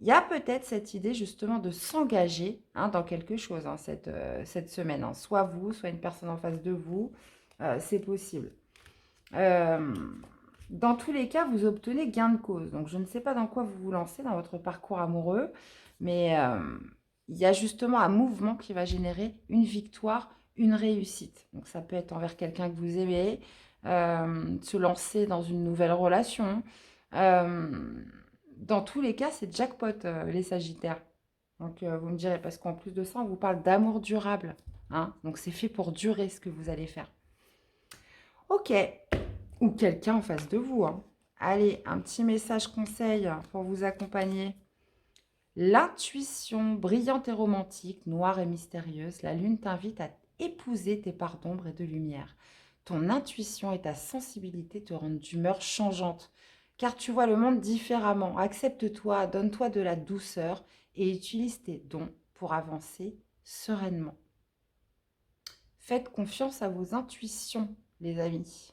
il y a peut-être cette idée justement de s'engager, hein, dans quelque chose, hein, cette semaine, hein. Soit vous, soit une personne en face de vous, c'est possible. Euh, dans tous les cas, vous obtenez gain de cause. Donc, je ne sais pas dans quoi vous vous lancez dans votre parcours amoureux, mais il y a justement un mouvement qui va générer une victoire, une réussite. Donc, ça peut être envers quelqu'un que vous aimez, se lancer dans une nouvelle relation. Euh, dans tous les cas, c'est jackpot, les Sagittaires. Donc, vous me direz, parce qu'en plus de ça, on vous parle d'amour durable, hein. Donc, c'est fait pour durer ce que vous allez faire. Ok, ou quelqu'un en face de vous, hein. Allez, un petit message conseil pour vous accompagner. L'intuition brillante et romantique, noire et mystérieuse, la lune t'invite à épouser tes parts d'ombre et de lumière. Ton intuition et ta sensibilité te rendent d'humeur changeante, car tu vois le monde différemment. Accepte-toi, donne-toi de la douceur et utilise tes dons pour avancer sereinement. Faites confiance à vos intuitions, les amis.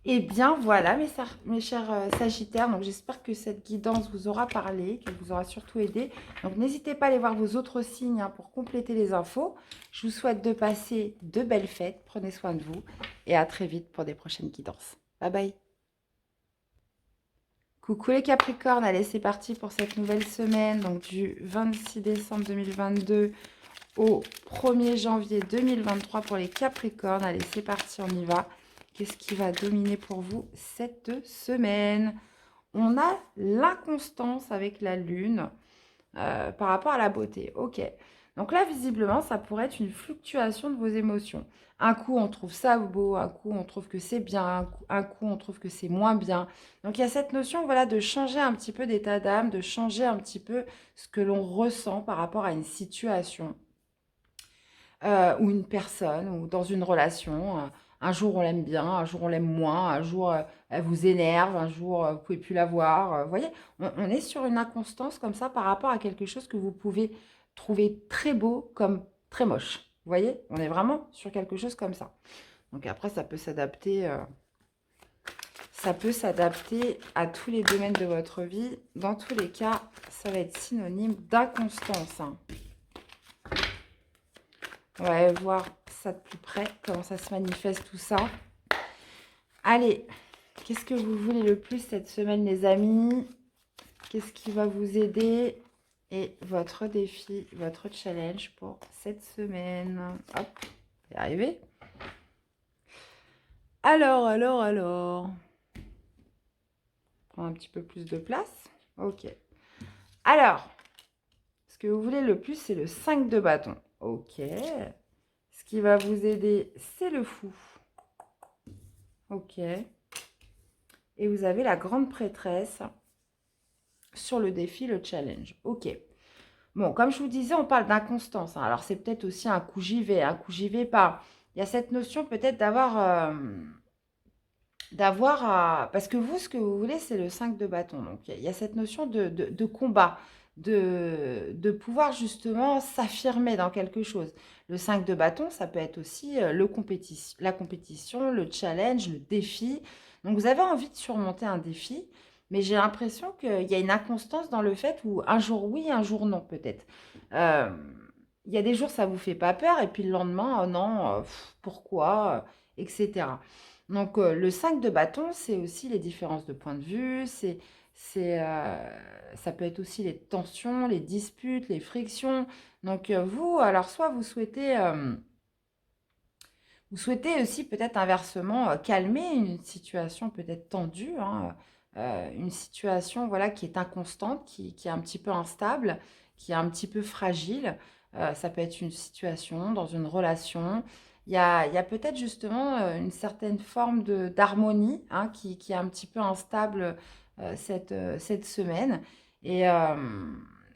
Eh bien, voilà, mes chers Sagittaires. Donc, j'espère que cette guidance vous aura parlé, qu'elle vous aura surtout aidé. Donc, n'hésitez pas à aller voir vos autres signes, hein, pour compléter les infos. Je vous souhaite de passer de belles fêtes. Prenez soin de vous et à très vite pour des prochaines guidances. Bye bye. Coucou les Capricornes, allez c'est parti pour cette nouvelle semaine, donc du 26 décembre 2022 au 1er janvier 2023 pour les Capricornes. Allez c'est parti, on y va. Qu'est-ce qui va dominer pour vous cette semaine? On a l'inconstance avec la Lune par rapport à la beauté. Ok. Donc là, visiblement, ça pourrait être une fluctuation de vos émotions. Un coup, on trouve ça beau, un coup, on trouve que c'est bien, un coup, on trouve que c'est moins bien. Donc il y a cette notion, voilà, de changer un petit peu d'état d'âme, de changer un petit peu ce que l'on ressent par rapport à une situation ou une personne ou dans une relation. Un jour, on l'aime bien, un jour, on l'aime moins, un jour, elle vous énerve, un jour, vous pouvez plus la voir. Vous voyez, on est sur une inconstance comme ça par rapport à quelque chose que vous pouvez trouver très beau comme très moche. Vous voyez, on est vraiment sur quelque chose comme ça. Donc après, ça peut s'adapter à tous les domaines de votre vie. Dans tous les cas, ça va être synonyme d'inconstance, hein. On va aller voir ça de plus près, comment ça se manifeste tout ça. Allez, qu'est-ce que vous voulez le plus cette semaine, les amis? Qu'est-ce qui va vous aider? Et votre défi, votre challenge pour cette semaine. Hop, c'est arrivé. Alors. Prendre un petit peu plus de place. Ok. Alors, ce que vous voulez le plus, c'est le 5 de bâton. Ok. Ce qui va vous aider, c'est le fou. Ok. Et vous avez la grande prêtresse sur le défi, le challenge. Ok. Bon, comme je vous disais, on parle d'inconstance, hein. Alors, c'est peut-être aussi un coup j'y vais, un coup j'y vais pas. Il y a cette notion peut-être parce que vous, ce que vous voulez, c'est le 5 de bâton. Donc, il y a cette notion de combat, de pouvoir justement s'affirmer dans quelque chose. Le 5 de bâton, ça peut être aussi la compétition, le challenge, le défi. Donc, vous avez envie de surmonter un défi, mais j'ai l'impression qu'il y a une inconstance dans le fait où un jour oui, un jour non, peut-être. Euh, il y a des jours, ça vous fait pas peur, et puis le lendemain, oh non, pourquoi, etc. Donc, le 5 de bâton, c'est aussi les différences de point de vue, ça peut être aussi les tensions, les disputes, les frictions. Donc, vous, alors, soit vous souhaitez aussi peut-être inversement calmer une situation peut-être tendue, hein, une situation voilà, qui est inconstante, qui est un petit peu instable, qui est un petit peu fragile. Ça peut être une situation dans une relation. Il y a peut-être justement une certaine forme d'harmonie, hein, qui est un petit peu instable cette semaine. Et,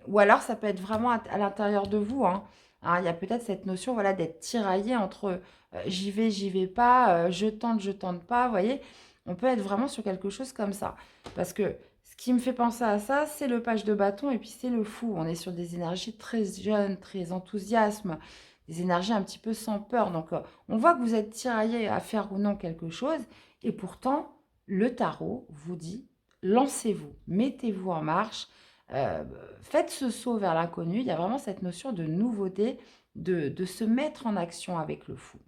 ou alors ça peut être vraiment à l'intérieur de vous, hein. Hein, il y a peut-être cette notion voilà, d'être tiraillé entre j'y vais pas, je tente pas, vous voyez, on peut être vraiment sur quelque chose comme ça. Parce que ce qui me fait penser à ça, c'est le page de bâton et puis c'est le fou. On est sur des énergies très jeunes, très enthousiasme, des énergies un petit peu sans peur. Donc, on voit que vous êtes tiraillé à faire ou non quelque chose et pourtant, le tarot vous dit, lancez-vous, mettez-vous en marche, euh, faites ce saut vers l'inconnu. Il y a vraiment cette notion de nouveauté, de se mettre en action avec le fou.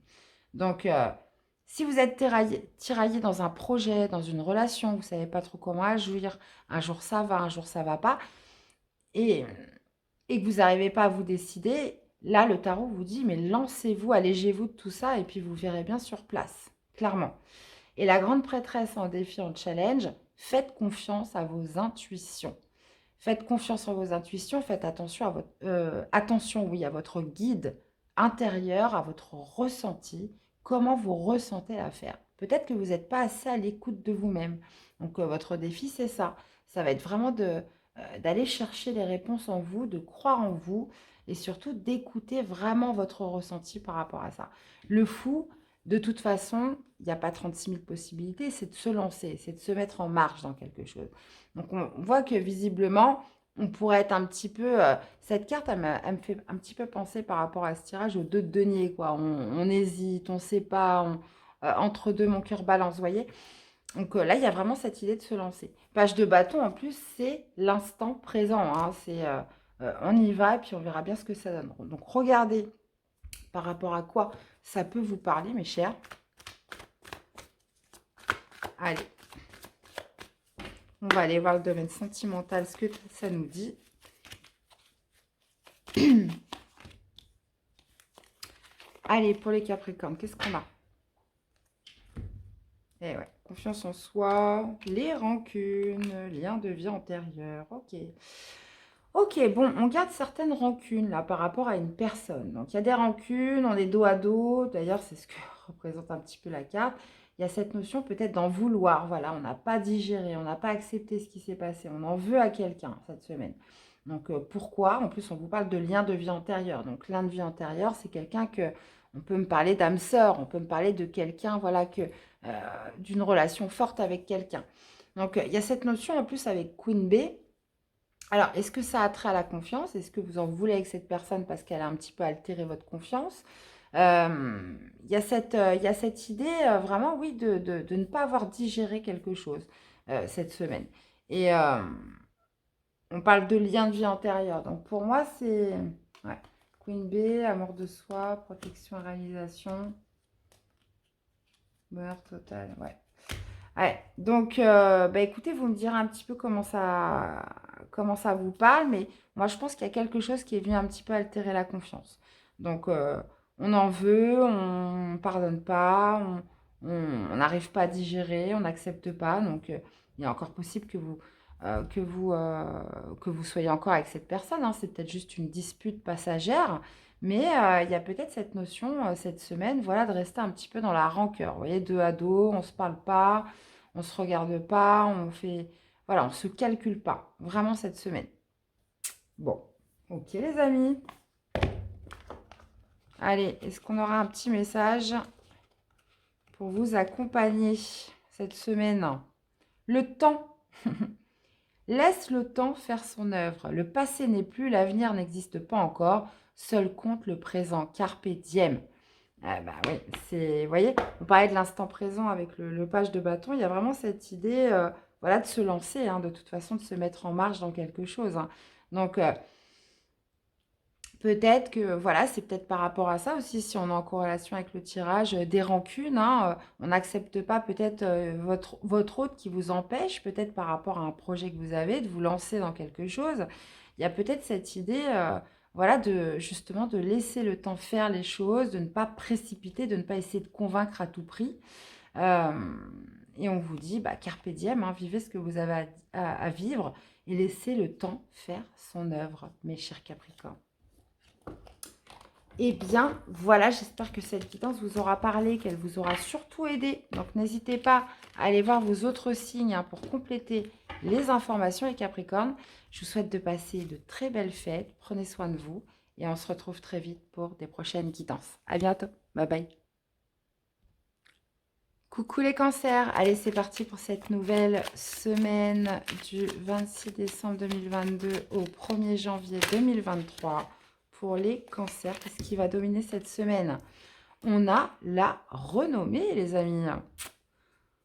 Donc, si vous êtes tiraillé dans un projet, dans une relation, vous ne savez pas trop comment agir, un jour ça va, un jour ça va pas, et, et que vous n'arrivez pas à vous décider, là, le tarot vous dit, mais lancez-vous, allégez-vous de tout ça, et puis vous verrez bien sur place, clairement. Et la grande prêtresse en défi, en challenge, faites confiance à vos intuitions. Faites confiance en vos intuitions, faites attention oui, à votre guide intérieur, à votre ressenti, comment vous ressentez l'affaire. Peut-être que vous n'êtes pas assez à l'écoute de vous-même. Donc votre défi, c'est ça. Ça va être vraiment d'aller chercher les réponses en vous, de croire en vous et surtout d'écouter vraiment votre ressenti par rapport à ça. Le fou, de toute façon, il n'y a pas 36 000 possibilités, c'est de se lancer, c'est de se mettre en marche dans quelque chose. Donc, on voit que visiblement, on pourrait être un petit peu... cette carte, elle me fait un petit peu penser par rapport à ce tirage aux deux de denier, quoi. On hésite, on ne sait pas, entre deux, mon cœur balance, vous voyez. Donc là, il y a vraiment cette idée de se lancer. Page de bâton, en plus, c'est l'instant présent, hein. On y va et puis on verra bien ce que ça donne. Donc, regardez par rapport à quoi ça peut vous parler, mes chers. Allez. On va aller voir le domaine sentimental, ce que ça nous dit. Allez, pour les Capricornes, qu'est-ce qu'on a? Eh ouais, confiance en soi, les rancunes, lien de vie antérieur. Ok. Ok, bon, on garde certaines rancunes là par rapport à une personne. Donc il y a des rancunes, on est dos à dos. D'ailleurs, c'est ce que représente un petit peu la carte. Il y a cette notion peut-être d'en vouloir. Voilà, on n'a pas digéré, on n'a pas accepté ce qui s'est passé. On en veut à quelqu'un cette semaine. Donc pourquoi? En plus, on vous parle de lien de vie antérieur. Donc lien de vie antérieur, c'est quelqu'un que on peut me parler d'âme sœur, on peut me parler de quelqu'un, voilà, d'une relation forte avec quelqu'un. Donc il y a cette notion en plus avec Queen B. Alors, est-ce que ça a trait à la confiance? Est-ce que vous en voulez avec cette personne parce qu'elle a un petit peu altéré votre confiance? Il y a cette idée, vraiment, oui, de ne pas avoir digéré quelque chose cette semaine. Et on parle de lien de vie antérieur. Donc, pour moi, c'est ouais. Queen B, amour de soi, protection et réalisation, bonheur total. Ouais. Ouais, donc, bah, écoutez, vous me direz un petit peu comment ça vous parle, mais moi, je pense qu'il y a quelque chose qui est venu un petit peu altérer la confiance. Donc, on en veut, on ne pardonne pas, on n'arrive pas à digérer, on n'accepte pas. Donc, il est encore possible que vous soyez encore avec cette personne, hein. C'est peut-être juste une dispute passagère, mais il y a peut-être cette notion, cette semaine, voilà, de rester un petit peu dans la rancœur. Vous voyez, deux ados, on ne se parle pas. On se regarde pas, on fait... Voilà, on se calcule pas. Vraiment cette semaine. Bon, ok les amis. Allez, est-ce qu'on aura un petit message pour vous accompagner cette semaine? Le temps. Laisse le temps faire son œuvre. Le passé n'est plus, l'avenir n'existe pas encore. Seul compte le présent. Carpe diem. Ah bah oui, c'est, vous voyez, on parlait de l'instant présent avec le page de bâton, il y a vraiment cette idée, voilà, de se lancer, hein, de toute façon, de se mettre en marche dans quelque chose, hein. Donc, peut-être que, voilà, c'est peut-être par rapport à ça aussi, si on est en corrélation avec le tirage, des rancunes, hein, on n'accepte pas peut-être votre hôte qui vous empêche, peut-être par rapport à un projet que vous avez, de vous lancer dans quelque chose. Il y a peut-être cette idée, voilà, de justement de laisser le temps faire les choses, de ne pas précipiter, de ne pas essayer de convaincre à tout prix. Euh, et on vous dit, bah, carpe diem, hein, vivez ce que vous avez à vivre et laissez le temps faire son œuvre, mes chers Capricornes. Eh bien, voilà, j'espère que cette guidance vous aura parlé, qu'elle vous aura surtout aidé. Donc, n'hésitez pas à aller voir vos autres signes, hein, pour compléter les informations, les Capricornes. Je vous souhaite de passer de très belles fêtes. Prenez soin de vous et on se retrouve très vite pour des prochaines guidances. À bientôt. Bye bye. Coucou les cancers. Allez, c'est parti pour cette nouvelle semaine du 26 décembre 2022 au 1er janvier 2023. Pour les cancers, qu'est-ce qui va dominer cette semaine? On a la renommée, les amis.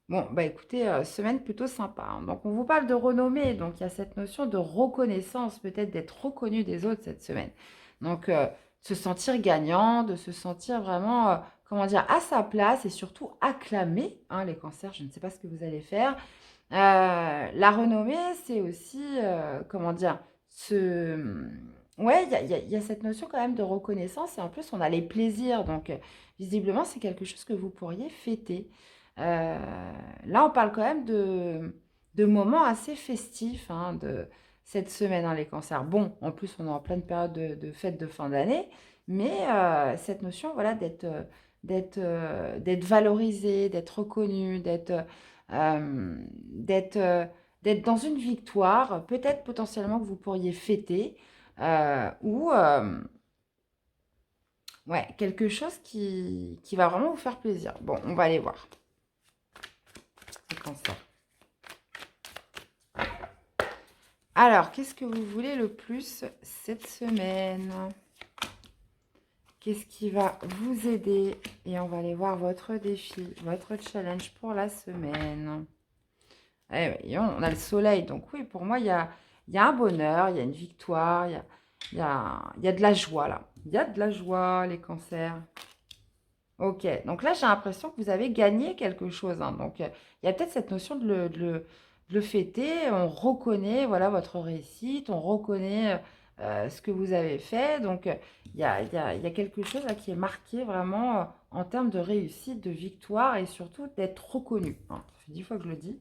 Bon, bah écoutez, semaine plutôt sympa, hein. Donc, on vous parle de renommée. Donc, il y a cette notion de reconnaissance, peut-être d'être reconnu des autres cette semaine. Donc, de se sentir gagnant, de se sentir vraiment, comment dire, à sa place et surtout acclamé, hein, les cancers. Je ne sais pas ce que vous allez faire. La renommée, c'est aussi, comment dire, ce... Ouais, il y a cette notion quand même de reconnaissance et en plus, on a les plaisirs. Donc, visiblement, c'est quelque chose que vous pourriez fêter. Là, on parle quand même de moments assez festifs, hein, de cette semaine, hein, les cancers. Bon, en plus, on est en pleine période de fête de fin d'année, mais cette notion, voilà, d'être valorisé, d'être reconnu, d'être d'être dans une victoire, peut-être potentiellement que vous pourriez fêter, ou ouais, quelque chose qui va vraiment vous faire plaisir. Bon, on va aller voir. Les cancers. Alors, qu'est-ce que vous voulez le plus cette semaine? Qu'est-ce qui va vous aider? Et on va aller voir votre défi, votre challenge pour la semaine. Eh oui, on a le soleil, donc oui, pour moi, il y a un bonheur, il y a une victoire, il y a de la joie là. Il y a de la joie, les cancers. Ok, donc là, j'ai l'impression que vous avez gagné quelque chose, hein. Donc, il y a peut-être cette notion de le fêter. On reconnaît, voilà, votre réussite, on reconnaît ce que vous avez fait. Donc, il y a quelque chose là qui est marqué vraiment en termes de réussite, de victoire et surtout d'être reconnu. Hein, ça fait 10 fois que je le dis.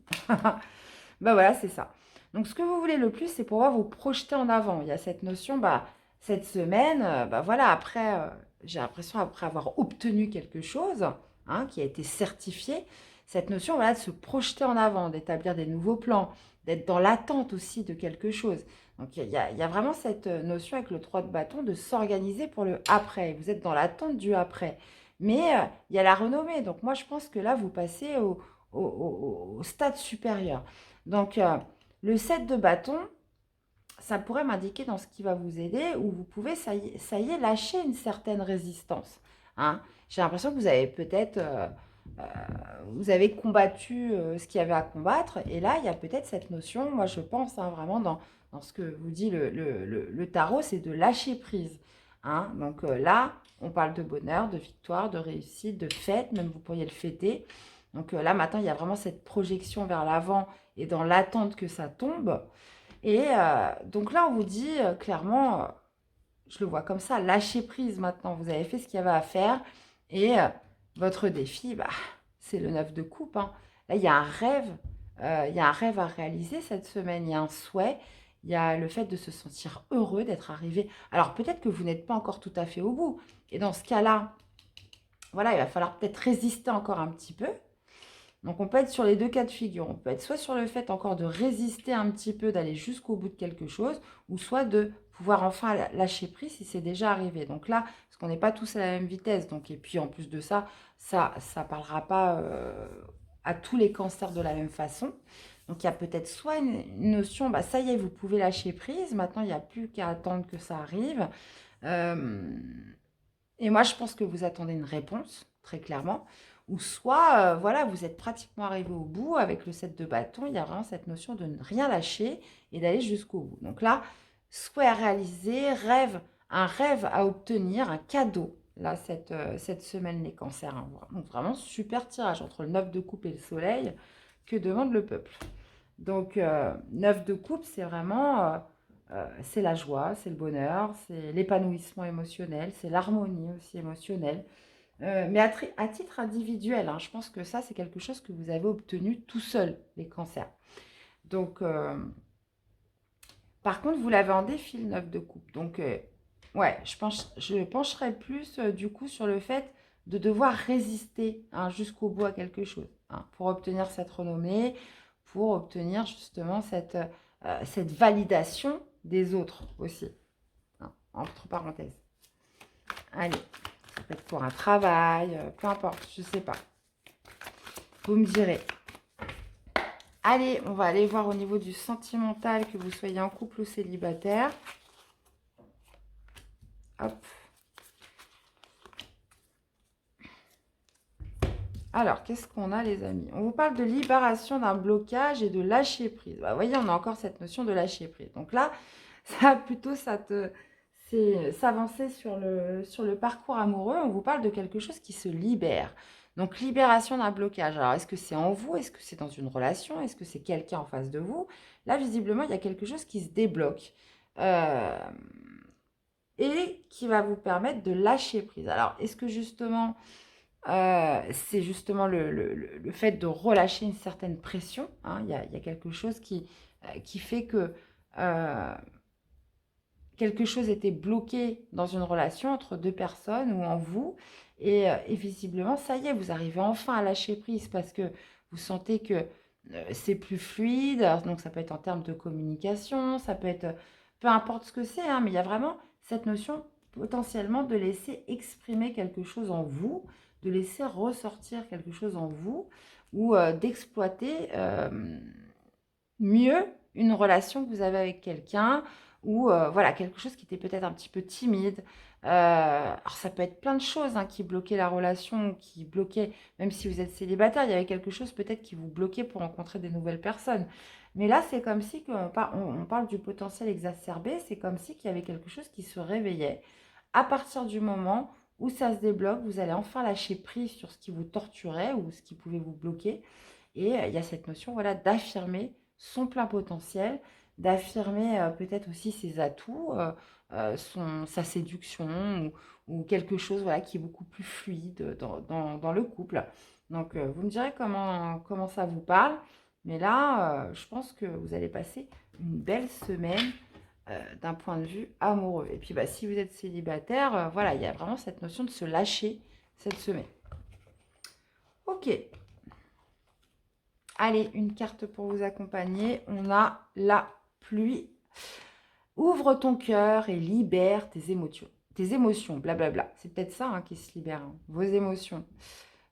Bah voilà, c'est ça. Donc, ce que vous voulez le plus, c'est pouvoir vous projeter en avant. Il y a cette notion, bah, cette semaine, bah voilà, après, j'ai l'impression, après avoir obtenu quelque chose, hein, qui a été certifié, cette notion, voilà, de se projeter en avant, d'établir des nouveaux plans, d'être dans l'attente aussi de quelque chose. Donc, il y a vraiment cette notion avec le 3 de bâton de s'organiser pour le après. Vous êtes dans l'attente du après. Mais il y a la renommée. Donc, moi, je pense que là, vous passez au stade supérieur. Donc, le 7 de bâton, ça pourrait m'indiquer dans ce qui va vous aider, où vous pouvez, ça y est, lâcher une certaine résistance. Hein. J'ai l'impression que vous avez peut-être, euh, vous avez combattu ce qu'il y avait à combattre, et là, il y a peut-être cette notion, moi je pense hein, vraiment dans ce que vous dit le tarot, c'est de lâcher prise. Hein. Donc là, on parle de bonheur, de victoire, de réussite, de fête, même vous pourriez le fêter. Donc là, maintenant, il y a vraiment cette projection vers l'avant et dans l'attente que ça tombe. Et donc là, on vous dit clairement, je le vois comme ça, lâchez prise maintenant. Vous avez fait ce qu'il y avait à faire. Et votre défi, bah, c'est le 9 de coupe. Hein. Là, il y a un rêve. Il y a un rêve à réaliser cette semaine. Il y a un souhait. Il y a le fait de se sentir heureux d'être arrivé. Alors peut-être que vous n'êtes pas encore tout à fait au bout. Et dans ce cas-là, voilà, il va falloir peut-être résister encore un petit peu. Donc on peut être sur les deux cas de figure. On peut être soit sur le fait encore de résister un petit peu, d'aller jusqu'au bout de quelque chose, ou soit de pouvoir enfin lâcher prise si c'est déjà arrivé. Donc là, parce qu'on n'est pas tous à la même vitesse. Donc, et puis en plus de ça, ça ne parlera pas à tous les cancers de la même façon. Donc il y a peut-être soit une notion, bah, ça y est, vous pouvez lâcher prise. Maintenant, il n'y a plus qu'à attendre que ça arrive. Euh, et moi, je pense que vous attendez une réponse, très clairement. Ou soit, voilà, vous êtes pratiquement arrivé au bout avec le 7 de bâton. Il y a vraiment cette notion de ne rien lâcher et d'aller jusqu'au bout. Donc là, souhait à réaliser, rêve, un rêve à obtenir, un cadeau. Là, cette semaine, les cancers. Hein. Donc vraiment, super tirage entre le 9 de coupe et le soleil. Que demande le peuple? Donc, 9 de coupe, c'est vraiment c'est la joie, c'est le bonheur, c'est l'épanouissement émotionnel, c'est l'harmonie aussi émotionnelle. Mais à titre individuel, hein, je pense que ça, c'est quelque chose que vous avez obtenu tout seul, les cancers. Donc, par contre, vous l'avez en défi, le 9 de coupe. Donc, ouais, je pencherais plus, du coup, sur le fait de devoir résister hein, jusqu'au bout à quelque chose hein, pour obtenir cette renommée, pour obtenir justement cette validation des autres aussi, hein, entre parenthèses. Allez, ça peut être pour un travail, peu importe, je ne sais pas. Vous me direz. Allez, on va aller voir au niveau du sentimental, que vous soyez en couple ou célibataire. Hop. Alors, qu'est-ce qu'on a, les amis? On vous parle de libération d'un blocage et de lâcher prise. Bah, vous voyez, on a encore cette notion de lâcher prise. Donc là, ça plutôt, c'est s'avancer sur le parcours amoureux. On vous parle de quelque chose qui se libère. Donc, libération d'un blocage. Alors, est-ce que c'est en vous? Est-ce que c'est dans une relation? Est-ce que c'est quelqu'un en face de vous? Là, visiblement, il y a quelque chose qui se débloque. Euh, et qui va vous permettre de lâcher prise. Alors, est-ce que justement c'est justement le fait de relâcher une certaine pression. Hein. Il y a quelque chose qui fait que quelque chose était bloqué dans une relation entre deux personnes ou en vous. Et visiblement, ça y est, vous arrivez enfin à lâcher prise parce que vous sentez que c'est plus fluide. Alors, donc, ça peut être en termes de communication, ça peut être peu importe ce que c'est, hein, mais il y a vraiment cette notion potentiellement de laisser exprimer quelque chose en vous, de laisser ressortir quelque chose en vous ou d'exploiter mieux une relation que vous avez avec quelqu'un ou voilà, quelque chose qui était peut-être un petit peu timide. Alors ça peut être plein de choses hein, qui bloquaient la relation, qui bloquaient, même si vous êtes célibataire, il y avait quelque chose peut-être qui vous bloquait pour rencontrer des nouvelles personnes. Mais là, c'est comme si on parle du potentiel exacerbé, c'est comme si qu'il y avait quelque chose qui se réveillait. À partir du moment où ça se débloque, vous allez enfin lâcher prise sur ce qui vous torturait ou ce qui pouvait vous bloquer. Et il y a cette notion voilà, d'affirmer son plein potentiel, d'affirmer peut-être aussi ses atouts, sa séduction ou quelque chose voilà, qui est beaucoup plus fluide dans le couple. Donc, vous me direz comment ça vous parle. Mais là, je pense que vous allez passer une belle semaine d'un point de vue amoureux. Et puis, bah, si vous êtes célibataire, voilà, il y a vraiment cette notion de se lâcher cette semaine. Ok. Allez, une carte pour vous accompagner. On a la pluie. Ouvre ton cœur et libère tes émotions. Tes émotions, blablabla. C'est peut-être ça qui se libère, vos émotions.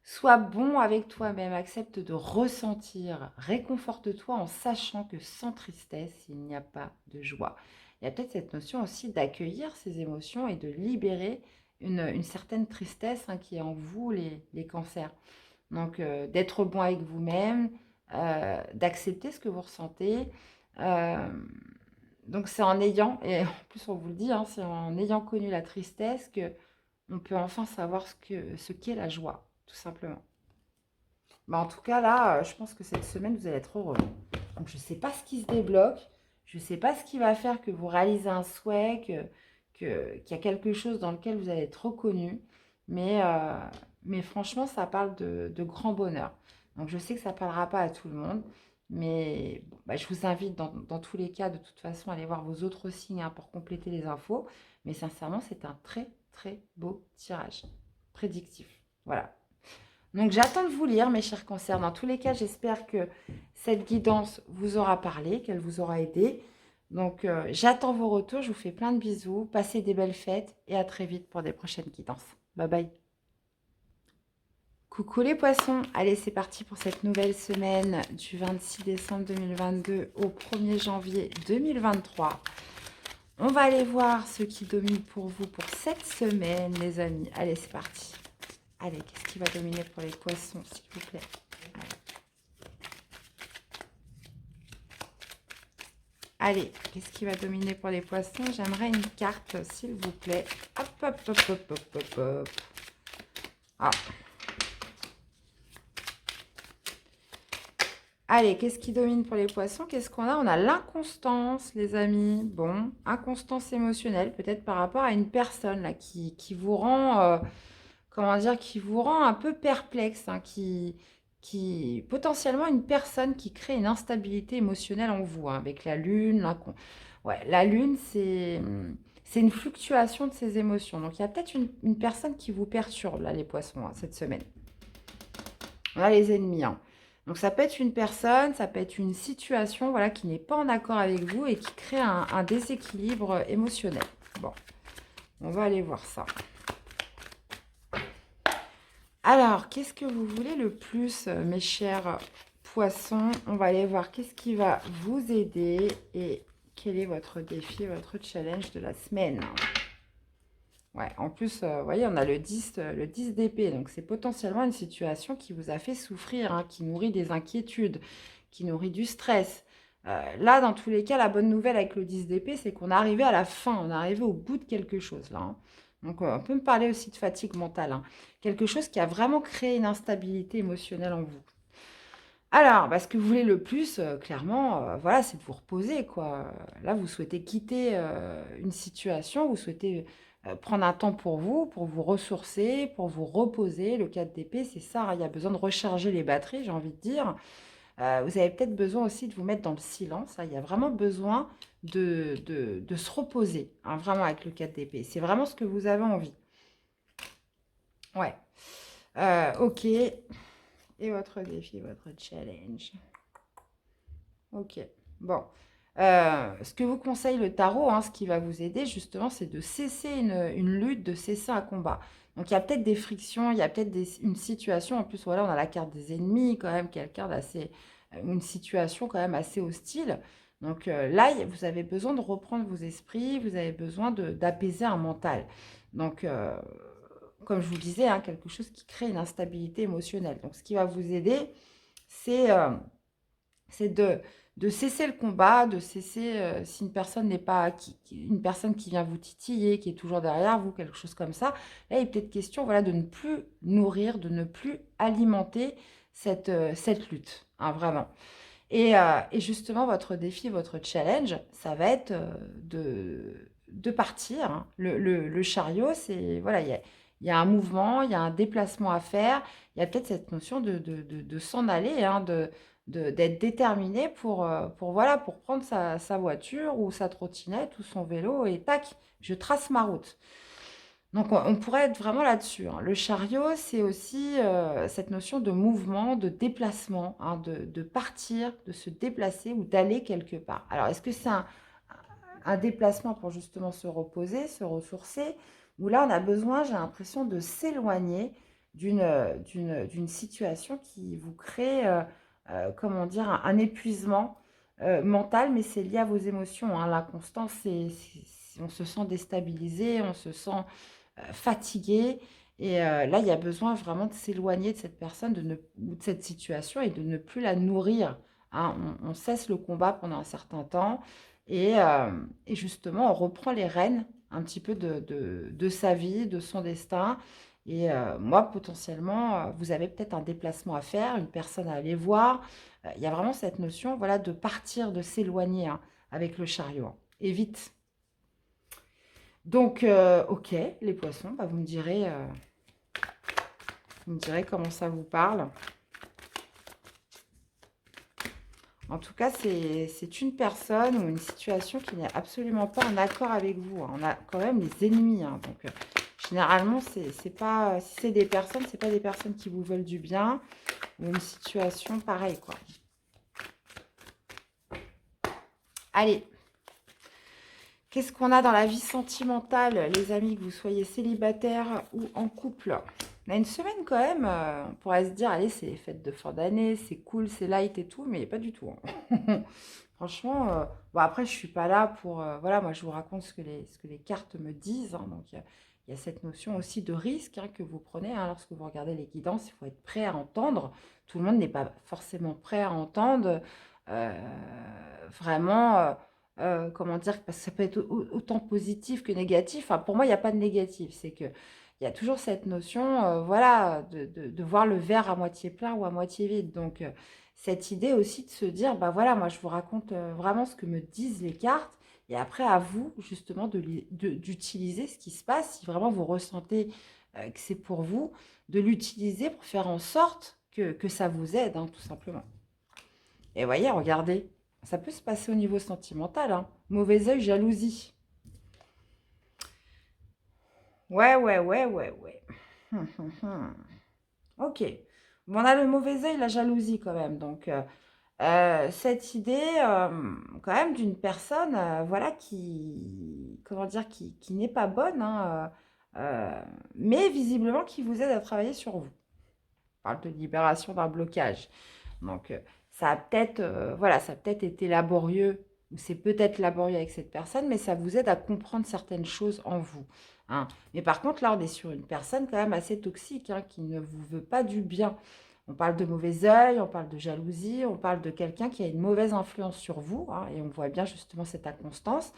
Sois bon avec toi-même, accepte de ressentir, réconforte-toi en sachant que sans tristesse, il n'y a pas de joie. Il y a peut-être cette notion aussi d'accueillir ces émotions et de libérer une certaine tristesse qui est en vous, les cancers. Donc, d'être bon avec vous-même, d'accepter ce que vous ressentez. Euh, donc, c'est en ayant, et en plus on vous le dit, c'est en ayant connu la tristesse que on peut enfin savoir ce qu'est la joie, tout simplement. Bah, en tout cas, là, je pense que cette semaine, vous allez être heureux. Donc, je ne sais pas ce qui se débloque. Je ne sais pas ce qui va faire que vous réalisez un souhait, qu'il y a quelque chose dans lequel vous allez être reconnu. Mais franchement, ça parle de grand bonheur. Donc, je sais que ça ne parlera pas à tout le monde. Mais bon, bah, je vous invite, dans tous les cas, de toute façon, à aller voir vos autres signes pour compléter les infos. Mais sincèrement, c'est un très, très beau tirage prédictif. Voilà. Donc, j'attends de vous lire, mes chers cancers. Dans tous les cas, j'espère que cette guidance vous aura parlé, qu'elle vous aura aidé. Donc, j'attends vos retours. Je vous fais plein de bisous. Passez des belles fêtes et à très vite pour des prochaines guidances. Bye bye. Coucou les poissons. Allez, c'est parti pour cette nouvelle semaine du 26 décembre 2022 au 1er janvier 2023. On va aller voir ce qui domine pour vous pour cette semaine, les amis. Allez, c'est parti. Allez, qu'est-ce qui va dominer pour les poissons, s'il vous plaît? Allez, qu'est-ce qui va dominer pour les poissons? J'aimerais une carte, s'il vous plaît. Hop, hop, hop, hop, hop, hop, hop. Ah. Allez, qu'est-ce qui domine pour les poissons? Qu'est-ce qu'on a? On a l'inconstance, les amis. Bon, inconstance émotionnelle, peut-être par rapport à une personne là, qui vous rend... comment dire, qui vous rend un peu perplexe, qui potentiellement une personne qui crée une instabilité émotionnelle en vous, avec la lune. Ouais, la lune, c'est une fluctuation de ses émotions. Donc, il y a peut-être une personne qui vous perturbe, là, les poissons, cette semaine. On a les ennemis. Donc, ça peut être une personne, ça peut être une situation voilà, qui n'est pas en accord avec vous et qui crée un déséquilibre émotionnel. Bon, on va aller voir ça. Alors, qu'est-ce que vous voulez le plus, mes chers poissons? On va aller voir qu'est-ce qui va vous aider et quel est votre défi, votre challenge de la semaine. Ouais, en plus, vous voyez, on a le 10 d'épée. Donc, c'est potentiellement une situation qui vous a fait souffrir, qui nourrit des inquiétudes, qui nourrit du stress. Là, dans tous les cas, la bonne nouvelle avec le 10 d'épée, c'est qu'on est arrivé à la fin, on est arrivé au bout de quelque chose, là. Donc, on peut me parler aussi de fatigue mentale. Quelque chose qui a vraiment créé une instabilité émotionnelle en vous. Alors, ce que vous voulez le plus, clairement, voilà, c'est de vous reposer, quoi. Là, vous souhaitez quitter une situation, vous souhaitez prendre un temps pour vous ressourcer, pour vous reposer. Le 4 d'épée, c'est ça, il y a besoin de recharger les batteries, j'ai envie de dire. Vous avez peut-être besoin aussi de vous mettre dans le silence. Il y a vraiment besoin de se reposer, vraiment, avec le 4 d'épée. C'est vraiment ce que vous avez envie. Ouais. Ok. Et votre défi, votre challenge. Ok. Bon. Ce que vous conseille le tarot, ce qui va vous aider justement, c'est de cesser une lutte, de cesser un combat. Donc il y a peut-être des frictions, il y a peut-être une situation. En plus, voilà, on a la carte des ennemis, quand même, quelqu'un d'assez. Une situation quand même assez hostile. Donc là, vous avez besoin de reprendre vos esprits, vous avez besoin d'apaiser un mental. Donc, comme je vous le disais, quelque chose qui crée une instabilité émotionnelle. Donc, ce qui va vous aider, c'est de cesser le combat, de cesser, si une personne n'est pas, une personne qui vient vous titiller, qui est toujours derrière vous, quelque chose comme ça, là, il est peut-être question voilà, de ne plus nourrir, de ne plus alimenter cette lutte, vraiment. Et justement, votre défi, votre challenge, ça va être de partir, hein. Le chariot, c'est, voilà, il y a un mouvement, il y a un déplacement à faire. Il y a peut-être cette notion de s'en aller, hein, d'être déterminé voilà, pour prendre sa voiture ou sa trottinette ou son vélo et tac, je trace ma route. Donc on pourrait être vraiment là-dessus, hein. Le chariot, c'est aussi cette notion de mouvement, de déplacement, hein, de partir, de se déplacer ou d'aller quelque part. Alors, est-ce que c'est un déplacement pour justement se reposer, se ressourcer, ou là on a besoin, j'ai l'impression, de s'éloigner d'une situation qui vous crée, comment dire, un épuisement mental, mais c'est lié à vos émotions, hein. L'inconstance, on se sent déstabilisé, on se sent fatigué. Et là, il y a besoin vraiment de s'éloigner de cette personne ou de cette situation et de ne plus la nourrir, hein. On cesse le combat pendant un certain temps et justement, on reprend les rênes un petit peu de sa vie, de son destin. Et moi, potentiellement, vous avez peut-être un déplacement à faire, une personne à aller voir. Il y a vraiment cette notion, voilà, de partir, de s'éloigner, hein, avec le chariot, hein. Et vite. Donc, ok, les poissons, bah, vous me direz comment ça vous parle. En tout cas, c'est une personne ou une situation qui n'est absolument pas en accord avec vous, hein. On a quand même les ennemis, hein. Donc, généralement, c'est pas, si c'est des personnes, c'est pas des personnes qui vous veulent du bien ou une situation pareille, quoi. Allez, qu'est-ce qu'on a dans la vie sentimentale, les amis, que vous soyez célibataire ou en couple? On a une semaine quand même, on pourrait se dire, allez, c'est les fêtes de fin d'année, c'est cool, c'est light et tout, mais pas du tout, hein. Franchement, bon après, je suis pas là pour... voilà, moi, je vous raconte ce que les cartes me disent, hein. Donc, il y a cette notion aussi de risque, hein, que vous prenez, hein, lorsque vous regardez les guidances. Il faut être prêt à entendre. Tout le monde n'est pas forcément prêt à entendre. euh, vraiment... comment dire, parce que ça peut être autant positif que négatif. Enfin, pour moi, il n'y a pas de négatif. C'est que il y a toujours cette notion, voilà, de voir le verre à moitié plein ou à moitié vide. Donc, cette idée aussi de se dire, bah voilà, moi, je vous raconte vraiment ce que me disent les cartes. Et après, à vous, justement, d'utiliser ce qui se passe. Si vraiment vous ressentez que c'est pour vous, de l'utiliser pour faire en sorte que ça vous aide, hein, tout simplement. Et voyez, regardez, ça peut se passer au niveau sentimental, hein. Mauvais œil, jalousie. Ouais, ouais, ouais, ouais, ouais. Ok. Bon, on a le mauvais œil, la jalousie quand même. Donc, cette idée, quand même, d'une personne, voilà, comment dire, qui n'est pas bonne, hein, mais visiblement qui vous aide à travailler sur vous. On parle de libération d'un blocage. Donc, ça a peut-être, voilà, ça a peut-être été laborieux, ou c'est peut-être laborieux avec cette personne, mais ça vous aide à comprendre certaines choses en vous, hein. Mais par contre, là, on est sur une personne quand même assez toxique, hein, qui ne vous veut pas du bien. On parle de mauvais œil, on parle de jalousie, on parle de quelqu'un qui a une mauvaise influence sur vous, hein, et on voit bien justement cette inconstance.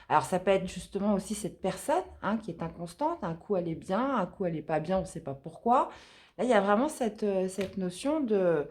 Alors, ça peut être justement aussi cette personne, hein, qui est inconstante. Un coup, elle est bien, un coup, elle n'est pas bien, on ne sait pas pourquoi. Là, il y a vraiment cette notion de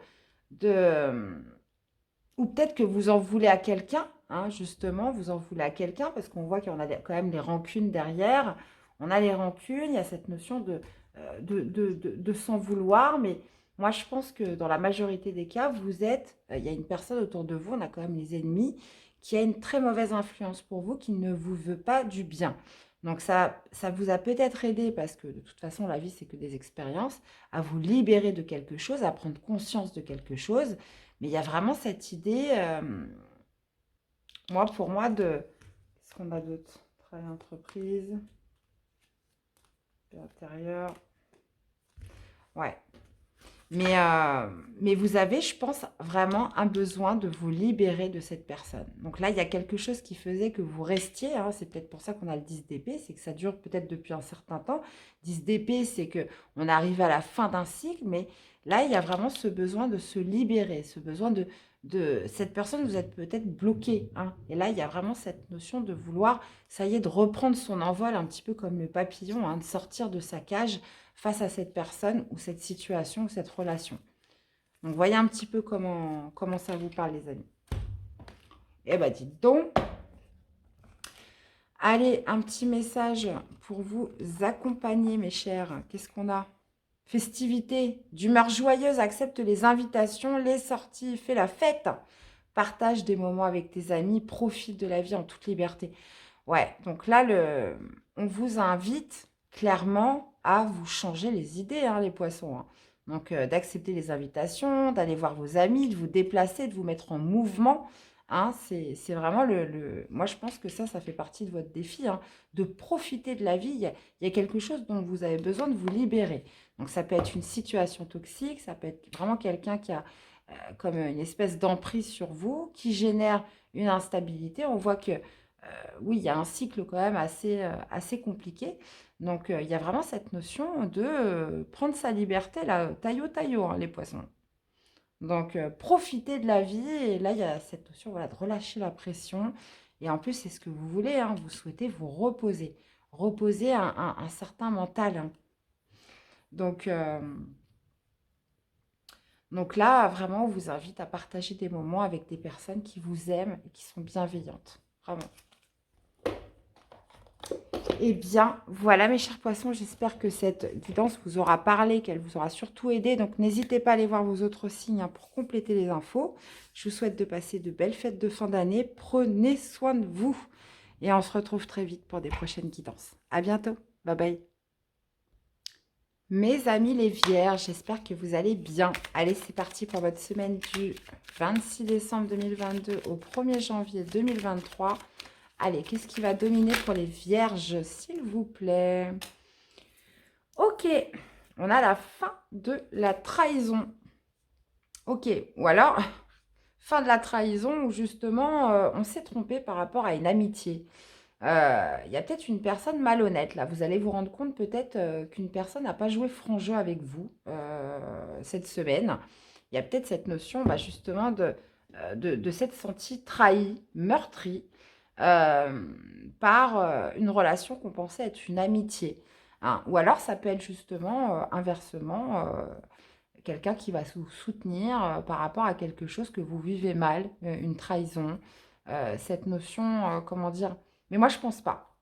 ou peut-être que vous en voulez à quelqu'un, hein, justement, vous en voulez à quelqu'un, parce qu'on voit qu'on a quand même les rancunes derrière. On a les rancunes, il y a cette notion de s'en vouloir, mais moi, je pense que dans la majorité des cas, il y a une personne autour de vous, on a quand même les ennemis, qui a une très mauvaise influence pour vous, qui ne vous veut pas du bien. Donc ça vous a peut-être aidé, parce que de toute façon, la vie, c'est que des expériences, à vous libérer de quelque chose, à prendre conscience de quelque chose. Mais il y a vraiment cette idée, moi, pour moi, qu'est-ce qu'on a d'autre? Travail entreprise, intérieur. Ouais. Mais vous avez, je pense, vraiment un besoin de vous libérer de cette personne. Donc là, il y a quelque chose qui faisait que vous restiez, hein. C'est peut-être pour ça qu'on a le 10 d'épée, c'est que ça dure peut-être depuis un certain temps. 10 d'épée, c'est que on arrive à la fin d'un cycle, mais là, il y a vraiment ce besoin de se libérer, ce besoin de cette personne, vous êtes peut-être bloqué, hein. Et là, il y a vraiment cette notion de vouloir, ça y est, de reprendre son envol, un petit peu comme le papillon, hein, de sortir de sa cage face à cette personne ou cette situation ou cette relation. Donc, voyez un petit peu comment ça vous parle, les amis. Eh bien, dites donc. Allez, un petit message pour vous accompagner, mes chers. Qu'est-ce qu'on a? Festivité, d'humeur joyeuse, accepte les invitations, les sorties, fais la fête. Partage des moments avec tes amis, profite de la vie en toute liberté. Ouais, donc là, on vous invite clairement à vous changer les idées, hein, les poissons, hein. Donc, d'accepter les invitations, d'aller voir vos amis, de vous déplacer, de vous mettre en mouvement, hein. C'est vraiment Moi, je pense que ça fait partie de votre défi, hein, de profiter de la vie. Il y a quelque chose dont vous avez besoin de vous libérer. Donc, ça peut être une situation toxique, ça peut être vraiment quelqu'un qui a comme une espèce d'emprise sur vous, qui génère une instabilité. On voit que oui, il y a un cycle quand même assez compliqué. Donc, il y a vraiment cette notion de prendre sa liberté, là, taillot, taillot, hein, les poissons. Donc, profiter de la vie. Et là, il y a cette notion, voilà, de relâcher la pression. Et en plus, c'est ce que vous voulez, hein, vous souhaitez vous reposer. Reposer un certain mental, hein. Donc, donc là, vraiment, on vous invite à partager des moments avec des personnes qui vous aiment et qui sont bienveillantes. Vraiment. Eh bien, voilà mes chers poissons, j'espère que cette guidance vous aura parlé, qu'elle vous aura surtout aidé. Donc, n'hésitez pas à aller voir vos autres signes, hein, pour compléter les infos. Je vous souhaite de passer de belles fêtes de fin d'année. Prenez soin de vous. Et on se retrouve très vite pour des prochaines guidances. À bientôt. Bye bye. Mes amis les vierges, j'espère que vous allez bien. Allez, c'est parti pour votre semaine du 26 décembre 2022 au 1er janvier 2023. Allez, qu'est-ce qui va dominer pour les vierges, s'il vous plaît? Ok, on a la fin de la trahison. Ok, ou alors, fin de la trahison où justement, on s'est trompé par rapport à une amitié. Il y a peut-être une personne malhonnête, là. Vous allez vous rendre compte peut-être qu'une personne n'a pas joué franc jeu avec vous cette semaine. Il y a peut-être cette notion, bah, justement, de s'être senti trahi, meurtri par une relation qu'on pensait être une amitié, hein. Ou alors, ça peut être justement, inversement, quelqu'un qui va vous soutenir par rapport à quelque chose que vous vivez mal, une trahison, cette notion, comment dire? Mais moi, je pense pas.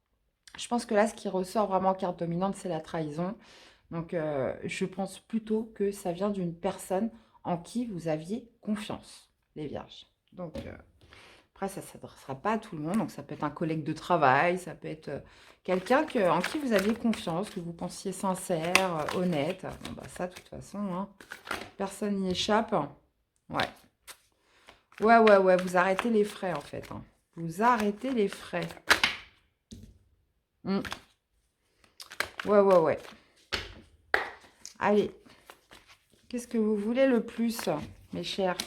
Je pense que là, ce qui ressort vraiment en carte dominante, c'est la trahison. Donc, je pense plutôt que ça vient d'une personne en qui vous aviez confiance, les vierges. Donc, après, ça ne s'adressera pas à tout le monde. Donc, ça peut être un collègue de travail, ça peut être quelqu'un en qui vous aviez confiance, que vous pensiez sincère, honnête. Bon, bah, ça, de toute façon, hein, personne n'y échappe. Ouais. Ouais, vous arrêtez les frais, en fait, hein. Vous arrêtez les frais. Mm. Ouais. Allez. Qu'est-ce que vous voulez le plus, mes chers?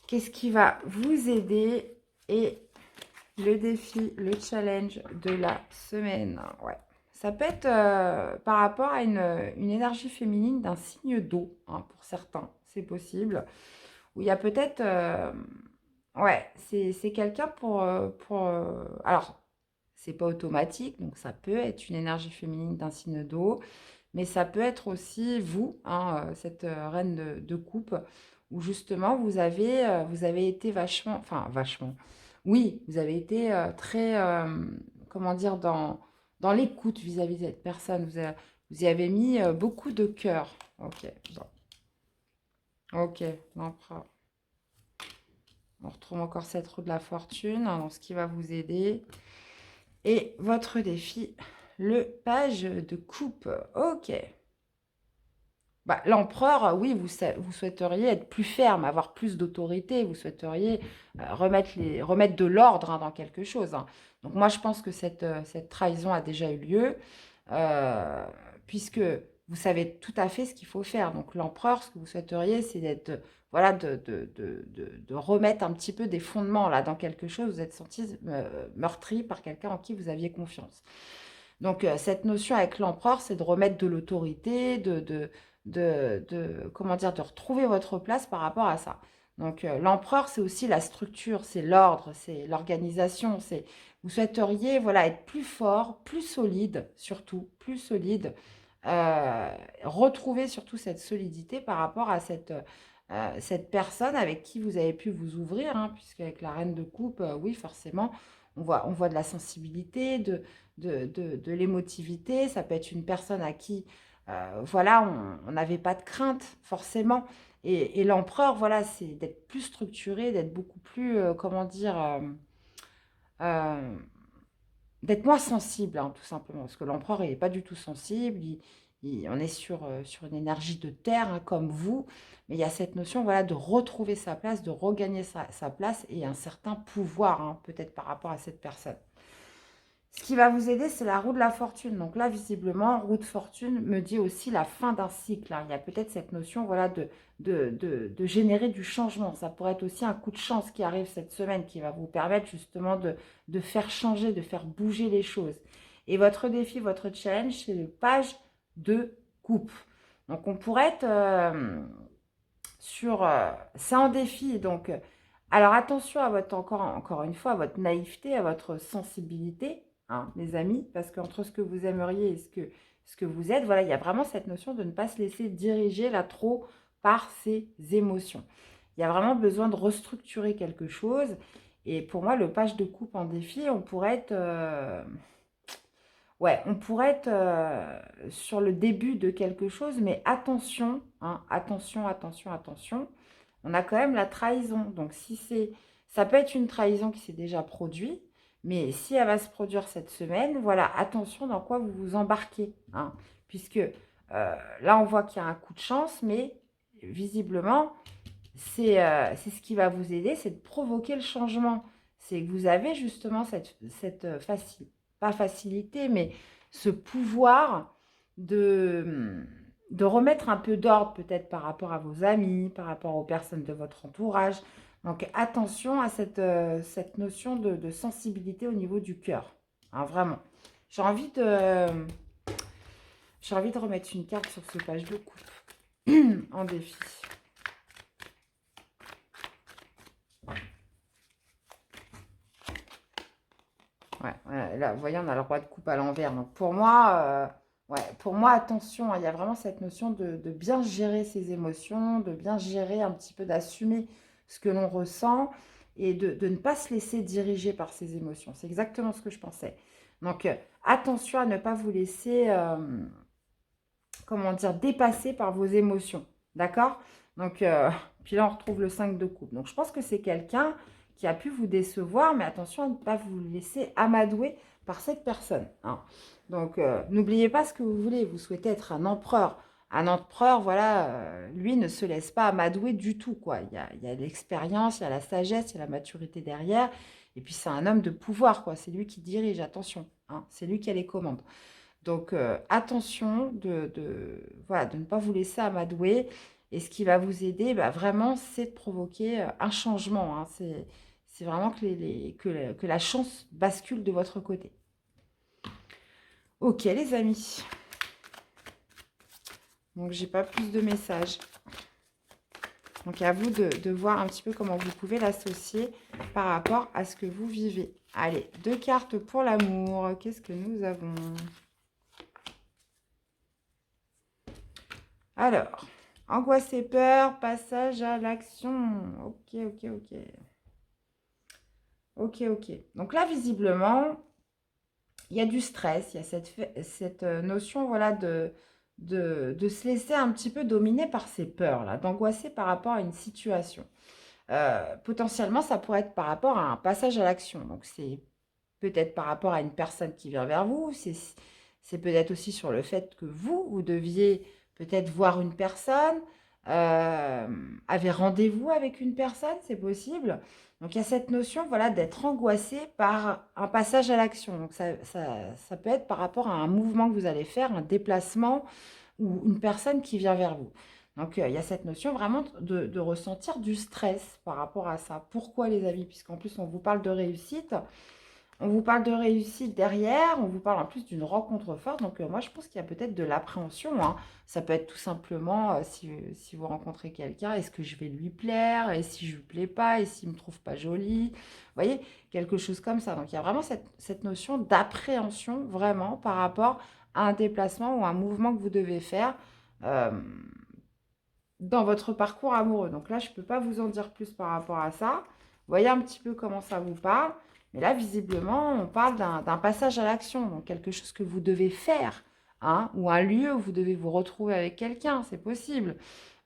Qu'est-ce qui va vous aider? Et le défi, le challenge de la semaine. Ouais. Ça peut être par rapport à une énergie féminine d'un signe d'eau, hein, pour certains, c'est possible. Où il y a peut-être... ouais, c'est quelqu'un alors, c'est pas automatique, donc ça peut être une énergie féminine d'un signe d'eau, mais ça peut être aussi vous, hein, cette reine de coupe, où justement vous avez été vachement, enfin vachement, oui, vous avez été très, comment dire, dans l'écoute vis-à-vis de cette personne. Vous y avez mis beaucoup de cœur. Ok, bon. Ok, l'empereur. On retrouve encore cette roue de la fortune, hein, dans ce qui va vous aider. Et votre défi, le page de coupe. Ok. Bah, l'empereur, oui, vous souhaiteriez être plus ferme, avoir plus d'autorité. Vous souhaiteriez remettre de l'ordre, hein, dans quelque chose, hein. Donc moi, je pense que cette trahison a déjà eu lieu, euh, puisque vous savez tout à fait ce qu'il faut faire. Donc l'empereur, ce que vous souhaiteriez, c'est d'être, voilà, de remettre un petit peu des fondements là dans quelque chose. Vous êtes senti meurtri par quelqu'un en qui vous aviez confiance. Donc cette notion avec l'empereur, c'est de remettre de l'autorité, comment dire, de retrouver votre place par rapport à ça. Donc l'empereur, c'est aussi la structure, c'est l'ordre, c'est l'organisation. Vous souhaiteriez, voilà, être plus fort, plus solide, surtout plus solide, retrouver surtout cette solidité par rapport à cette personne avec qui vous avez pu vous ouvrir, hein, puisqu'avec la reine de coupe, oui, forcément, on voit de la sensibilité, de l'émotivité. Ça peut être une personne à qui, voilà, on n'avait pas de crainte, forcément. Et l'empereur, voilà, c'est d'être plus structuré, d'être beaucoup plus, comment dire, euh, d'être moins sensible, hein, tout simplement. Parce que l'empereur, il n'est pas du tout sensible. On est sur une énergie de terre, hein, comme vous. Mais il y a cette notion, voilà, de retrouver sa place, de regagner sa place et un certain pouvoir, hein, peut-être par rapport à cette personne. Ce qui va vous aider, c'est la roue de la fortune. Donc là, visiblement, roue de fortune me dit aussi la fin d'un cycle, hein. Il y a peut-être cette notion, voilà, de générer du changement. Ça pourrait être aussi un coup de chance qui arrive cette semaine qui va vous permettre justement de faire changer, de faire bouger les choses. Et votre défi, votre challenge, c'est le page de coupe. Donc on pourrait être c'est un défi. Donc, alors attention à encore une fois, à votre naïveté, à votre sensibilité, hein, les amis, parce qu'entre ce que vous aimeriez et ce que vous êtes, voilà, il y a vraiment cette notion de ne pas se laisser diriger là trop par ses émotions. Il y a vraiment besoin de restructurer quelque chose. Et pour moi, le page de coupe en défi, on pourrait être, ouais, on pourrait être sur le début de quelque chose, mais attention, hein, attention, attention, attention. On a quand même la trahison. Donc, ça peut être une trahison qui s'est déjà produite, mais si elle va se produire cette semaine, voilà, attention dans quoi vous vous embarquez, hein, puisque là, on voit qu'il y a un coup de chance, mais visiblement, c'est ce qui va vous aider, c'est de provoquer le changement. C'est que vous avez justement pas facilité, mais ce pouvoir de, de remettre un peu d'ordre peut-être par rapport à vos amis, par rapport aux personnes de votre entourage. Donc attention à cette notion de sensibilité au niveau du cœur, hein, vraiment. J'ai envie de, j'ai envie de remettre une carte sur ce page de coupe en défi. Ouais, ouais, là, vous voyez, on a le roi de coupe à l'envers. Donc pour moi, attention, hein, il y a vraiment cette notion de bien gérer ses émotions, de bien gérer un petit peu, d'assumer ce que l'on ressent et de ne pas se laisser diriger par ses émotions. C'est exactement ce que je pensais. Donc attention à ne pas vous laisser, comment dire, dépasser par vos émotions. D'accord? Donc, puis là, on retrouve le 5 de coupe. Donc, je pense que c'est quelqu'un qui a pu vous décevoir, mais attention à ne pas vous laisser amadouer par cette personne, hein. Donc, n'oubliez pas ce que vous voulez. Vous souhaitez être un empereur. Un empereur, voilà, lui ne se laisse pas amadouer du tout, quoi. Il y a l'expérience, il y a la sagesse, il y a la maturité derrière. Et puis, c'est un homme de pouvoir, quoi. C'est lui qui dirige, attention, hein. C'est lui qui a les commandes. Donc, attention voilà, de ne pas vous laisser amadouer. Et ce qui va vous aider, bah, vraiment, c'est de provoquer un changement, hein. C'est vraiment que la chance bascule de votre côté. Ok, les amis. Donc, j'ai pas plus de messages. Donc, à vous de voir un petit peu comment vous pouvez l'associer par rapport à ce que vous vivez. Allez, 2 cartes pour l'amour. Qu'est-ce que nous avons ? Alors, angoisse et peur, passage à l'action. Ok, ok, ok. Ok, ok. Donc là, visiblement, il y a du stress, il y a cette notion, voilà, de se laisser un petit peu dominer par ses peurs, là, d'angoisser par rapport à une situation. Potentiellement, ça pourrait être par rapport à un passage à l'action. Donc, c'est peut-être par rapport à une personne qui vient vers vous. C'est peut-être aussi sur le fait que vous deviez peut-être voir une personne, euh, avez rendez-vous avec une personne, c'est possible. Donc, il y a cette notion, voilà, d'être angoissé par un passage à l'action. Donc, ça peut être par rapport à un mouvement que vous allez faire, un déplacement ou une personne qui vient vers vous. Donc, il y a cette notion vraiment de ressentir du stress par rapport à ça. Pourquoi, les amis? Puisqu'en plus, on vous parle de réussite. On vous parle de réussite derrière, on vous parle en plus d'une rencontre forte. Donc, moi, je pense qu'il y a peut-être de l'appréhension, hein. Ça peut être tout simplement, si vous rencontrez quelqu'un, est-ce que je vais lui plaire? Et si je ne lui plais pas? Et s'il ne me trouve pas jolie? Vous voyez, quelque chose comme ça. Donc, il y a vraiment cette notion d'appréhension, vraiment, par rapport à un déplacement ou un mouvement que vous devez faire euh, dans votre parcours amoureux. Donc là, je ne peux pas vous en dire plus par rapport à ça. Vous voyez un petit peu comment ça vous parle. Mais là, visiblement, on parle d'un passage à l'action, donc quelque chose que vous devez faire, hein, ou un lieu où vous devez vous retrouver avec quelqu'un, c'est possible.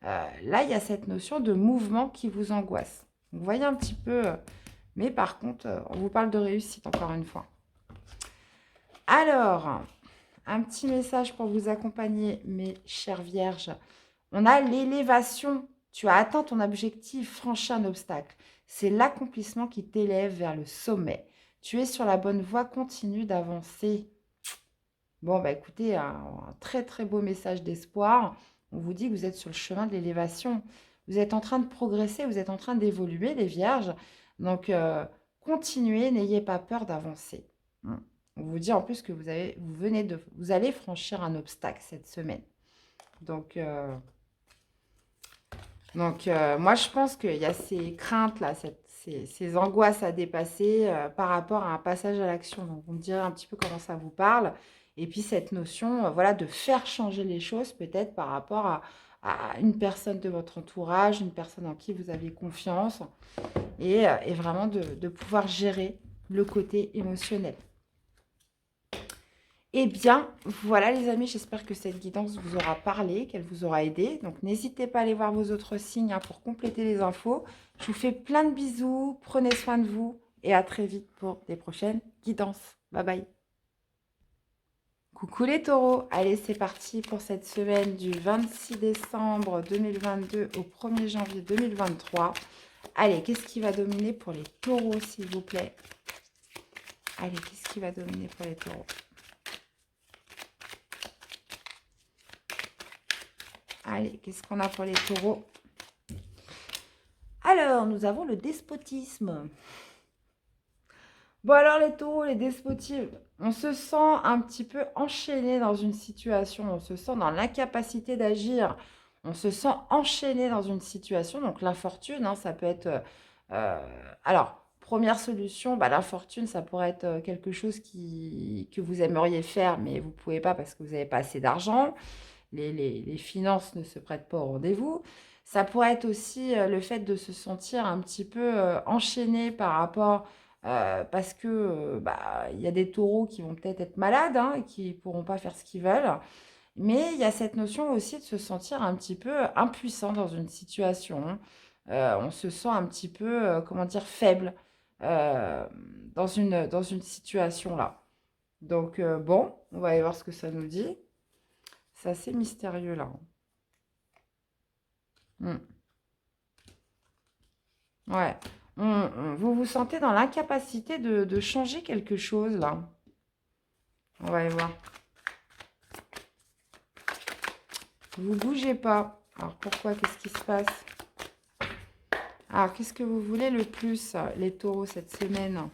Là, il y a cette notion de mouvement qui vous angoisse. Vous voyez un petit peu, mais par contre, on vous parle de réussite encore une fois. Alors, un petit message pour vous accompagner, mes chères vierges. On a l'élévation. Tu as atteint ton objectif, franchi un obstacle. C'est l'accomplissement qui t'élève vers le sommet. Tu es sur la bonne voie, continue d'avancer. Bon, bah écoutez, un très très beau message d'espoir. On vous dit que vous êtes sur le chemin de l'élévation. Vous êtes en train de progresser, vous êtes en train d'évoluer, les vierges. Donc, continuez, n'ayez pas peur d'avancer. On vous dit en plus que vous allez franchir un obstacle cette semaine. Donc, moi, je pense qu'il y a ces craintes-là, ces angoisses à dépasser par rapport à un passage à l'action. Donc, vous me direz un petit peu comment ça vous parle. Et puis, cette notion, voilà, de faire changer les choses, peut-être par rapport à une personne de votre entourage, une personne en qui vous avez confiance, et vraiment de pouvoir gérer le côté émotionnel. Eh bien, voilà les amis, j'espère que cette guidance vous aura parlé, qu'elle vous aura aidé. Donc, n'hésitez pas à aller voir vos autres signes pour compléter les infos. Je vous fais plein de bisous, prenez soin de vous et à très vite pour des prochaines guidances. Bye bye. Coucou les taureaux, allez c'est parti pour cette semaine du 26 décembre 2022 au 1er janvier 2023. Allez, qu'est-ce qui va dominer pour les taureaux s'il vous plaît? Allez, qu'est-ce qui va dominer pour les taureaux? Allez, qu'est-ce qu'on a pour les taureaux? Alors, nous avons le despotisme. Bon, alors les taureaux, les despotismes, on se sent un petit peu enchaîné dans une situation, on se sent dans l'incapacité d'agir, on se sent enchaîné dans une situation. Donc, l'infortune, ça peut être... alors, première solution, l'infortune, ça pourrait être quelque chose que vous aimeriez faire, mais vous ne pouvez pas parce que vous n'avez pas assez d'argent. Les finances ne se prêtent pas au rendez-vous. Ça pourrait être aussi le fait de se sentir un petit peu enchaîné par rapport, parce que il y a des taureaux qui vont peut-être être malades et qui ne pourront pas faire ce qu'ils veulent. Mais il y a cette notion aussi de se sentir un petit peu impuissant dans une situation. On se sent un petit peu, comment dire, faible euh, dans une situation là. Donc, bon, on va aller voir ce que ça nous dit. C'est assez mystérieux là. Hmm. Ouais. Vous vous sentez dans l'incapacité de changer quelque chose là. On va aller voir. Vous bougez pas. Alors pourquoi? Qu'est-ce qui se passe? Alors qu'est-ce que vous voulez le plus, les taureaux, cette semaine?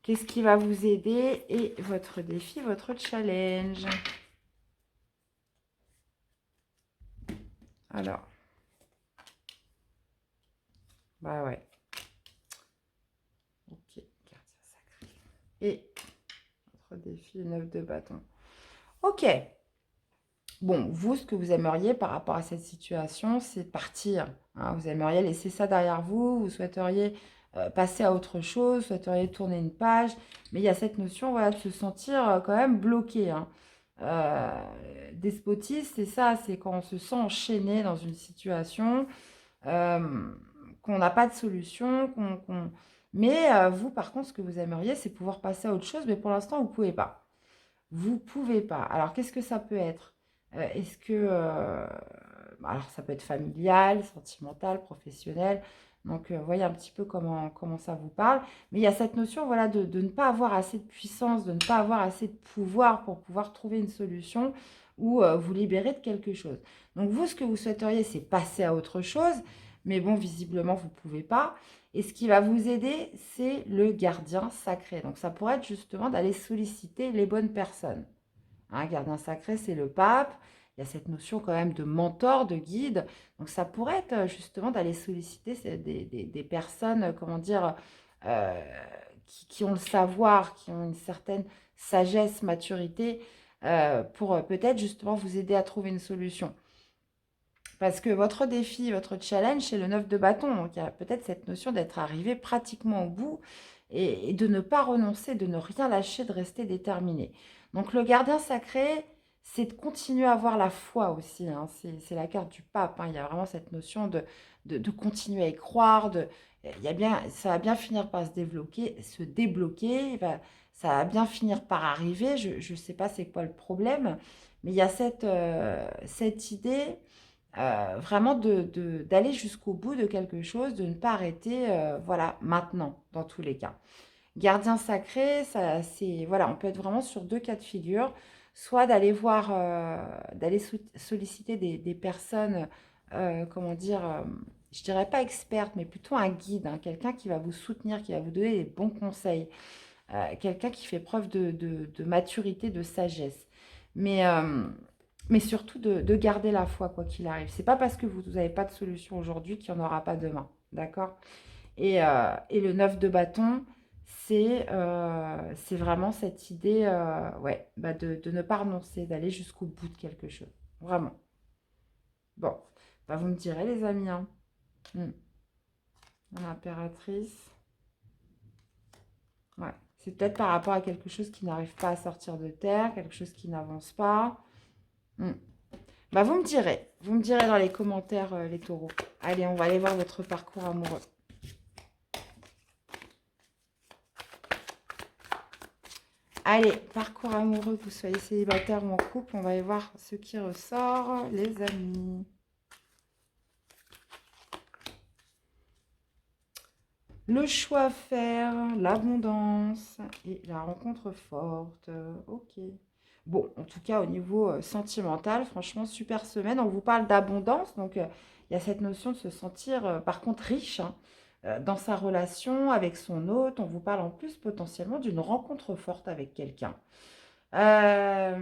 Qu'est-ce qui va vous aider? Et votre défi, votre challenge. Alors. Bah ouais. Ok, gardien sacré. Et votre défi, 9 de bâton. Ok. Bon, vous, ce que vous aimeriez par rapport à cette situation, c'est partir. Vous aimeriez laisser ça derrière vous, vous souhaiteriez passer à autre chose, vous souhaiteriez tourner une page, mais il y a cette notion, voilà, de se sentir quand même bloqué. Despotisme, c'est ça, c'est quand on se sent enchaîné dans une situation, euh, qu'on n'a pas de solution, mais vous, par contre, ce que vous aimeriez, c'est pouvoir passer à autre chose, mais pour l'instant, vous ne pouvez pas. Vous pouvez pas. Alors, qu'est-ce que ça peut être? Est-ce que... alors, ça peut être familial, sentimental, professionnel. Donc, voyez un petit peu comment ça vous parle. Mais il y a cette notion, voilà, de ne pas avoir assez de puissance, de ne pas avoir assez de pouvoir pour pouvoir trouver une solution ou vous libérer de quelque chose. Donc, vous, ce que vous souhaiteriez, c'est passer à autre chose. Mais bon, visiblement, vous ne pouvez pas. Et ce qui va vous aider, c'est le gardien sacré. Donc, ça pourrait être justement d'aller solliciter les bonnes personnes. Gardien sacré, c'est le pape. Il y a cette notion quand même de mentor, de guide. Donc, ça pourrait être justement d'aller solliciter des personnes, comment dire, euh, qui ont le savoir, qui ont une certaine sagesse, maturité, pour peut-être justement vous aider à trouver une solution. Parce que votre défi, votre challenge, c'est le 9 de bâton. Donc, il y a peut-être cette notion d'être arrivé pratiquement au bout et de ne pas renoncer, de ne rien lâcher, de rester déterminé. Donc, le gardien sacré, c'est de continuer à avoir la foi aussi, hein. C'est la carte du pape, hein. Il y a vraiment cette notion de continuer à y croire. Ça va bien finir par se débloquer. Ça va bien finir par arriver. Je ne sais pas c'est quoi le problème, mais il y a cette idée vraiment d'aller jusqu'au bout de quelque chose, de ne pas arrêter, voilà, maintenant, dans tous les cas. Gardien sacré, ça, c'est, voilà, on peut être vraiment sur deux cas de figure, soit d'aller voir, d'aller solliciter des personnes, comment dire, je dirais pas expertes, mais plutôt un guide, hein, quelqu'un qui va vous soutenir, qui va vous donner des bons conseils, quelqu'un qui fait preuve de maturité, de sagesse. Mais, euh, mais surtout de garder la foi, quoi qu'il arrive. C'est pas parce que vous n'avez pas de solution aujourd'hui qu'il n'y en aura pas demain. D'accord? Et le 9 de bâton, c'est vraiment cette idée ouais, bah de ne pas renoncer, d'aller jusqu'au bout de quelque chose. Vraiment. Bon, bah vous me direz, les amis. Hein. Hmm. L'impératrice. Ouais. C'est peut-être par rapport à quelque chose qui n'arrive pas à sortir de terre, quelque chose qui n'avance pas. Hmm. Bah, vous me direz dans les commentaires, les taureaux. Allez, on va aller voir votre parcours amoureux. Allez, parcours amoureux, que vous soyez célibataire ou en couple, on va aller voir ce qui ressort, les amis. Le choix à faire, l'abondance et la rencontre forte. Ok. Bon, en tout cas, au niveau sentimental, franchement, super semaine. On vous parle d'abondance, donc il y a cette notion de se sentir, par contre, riche, hein, dans sa relation avec son hôte. On vous parle en plus potentiellement d'une rencontre forte avec quelqu'un. Euh,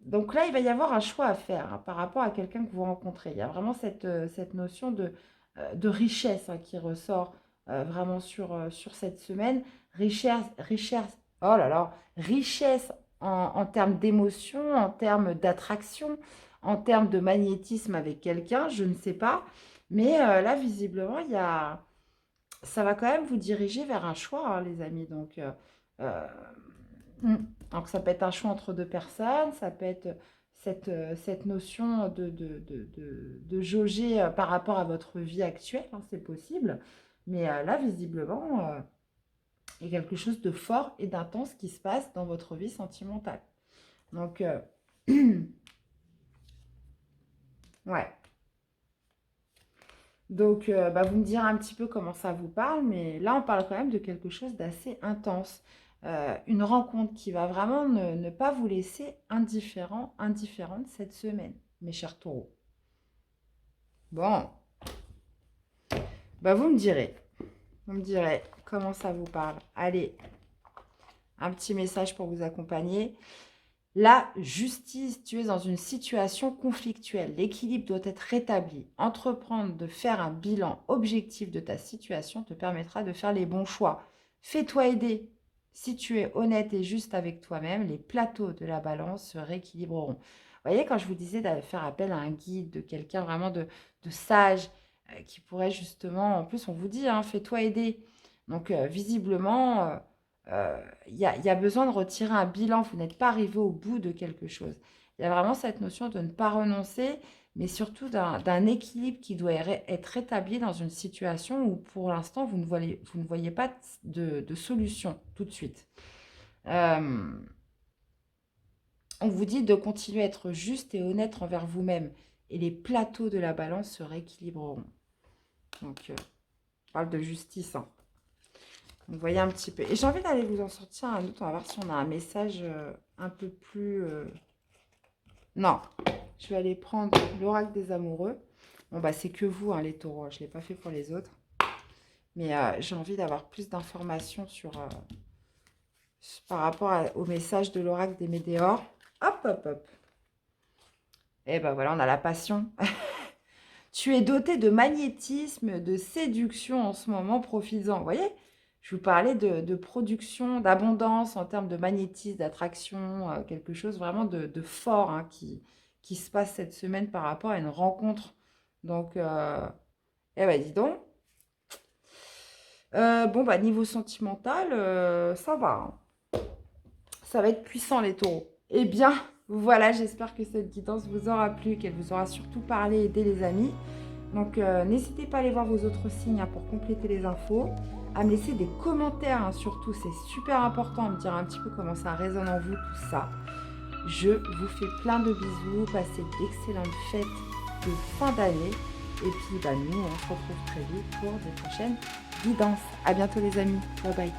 donc là, il va y avoir un choix à faire, hein, par rapport à quelqu'un que vous rencontrez. Il y a vraiment cette notion de richesse, hein, qui ressort vraiment sur cette semaine. Oh là là, richesse en termes d'émotion, en termes d'attraction, en termes de magnétisme avec quelqu'un, je ne sais pas. Mais là, visiblement, ça va quand même vous diriger vers un choix, hein, les amis. Euh, Mm. Donc ça peut être un choix entre deux personnes, ça peut être cette notion de jauger par rapport à votre vie actuelle, hein, c'est possible. Mais là, visiblement, il y a quelque chose de fort et d'intense qui se passe dans votre vie sentimentale. Donc, ouais. Donc, bah, vous me direz un petit peu comment ça vous parle, mais là, on parle quand même de quelque chose d'assez intense. Une rencontre qui va vraiment ne pas vous laisser indifférente cette semaine, mes chers taureaux. Bon, bah, vous me direz comment ça vous parle. Allez, un petit message pour vous accompagner. La justice, tu es dans une situation conflictuelle. L'équilibre doit être rétabli. Entreprendre de faire un bilan objectif de ta situation te permettra de faire les bons choix. Fais-toi aider. Si tu es honnête et juste avec toi-même, les plateaux de la balance se rééquilibreront. Vous voyez, quand je vous disais d'aller faire appel à un guide, de quelqu'un vraiment de sage, qui pourrait justement, en plus on vous dit, hein, fais-toi aider. Donc visiblement, il y a besoin de retirer un bilan. Vous n'êtes pas arrivé au bout de quelque chose. Il y a vraiment cette notion de ne pas renoncer, mais surtout d'un équilibre qui doit être rétabli dans une situation où pour l'instant vous ne voyez pas de solution tout de suite. Euh, on vous dit de continuer à être juste et honnête envers vous-même et les plateaux de la balance se rééquilibreront. Donc, on parle de justice, hein. Vous voyez un petit peu. Et j'ai envie d'aller vous en sortir un autre. On va voir si on a un message un peu plus... Non, je vais aller prendre l'oracle des amoureux. Bon, bah c'est que vous, hein, les taureaux. Je ne l'ai pas fait pour les autres. Mais j'ai envie d'avoir plus d'informations par rapport au message de l'oracle des météores. Hop, hop, hop. Et ben voilà, on a la passion. Tu es doté de magnétisme, de séduction en ce moment, profites-en. Vous voyez, Je vous parlais de production, d'abondance en termes de magnétisme, d'attraction, quelque chose vraiment de fort hein, qui se passe cette semaine par rapport à une rencontre. Donc, eh ben, dis donc. Bon, bah, niveau sentimental, ça va, hein. Ça va être puissant, les taureaux. Eh bien, voilà, j'espère que cette guidance vous aura plu, qu'elle vous aura surtout parlé et aidé les amis. Donc, n'hésitez pas à aller voir vos autres signes hein, pour compléter les infos, à me laisser des commentaires, hein, surtout, c'est super important, à me dire un petit peu comment ça résonne en vous, tout ça. Je vous fais plein de bisous, passez d'excellentes fêtes de fin d'année. Et puis, bah, nous, on se retrouve très vite pour des prochaines guidances. À bientôt les amis, bye bye.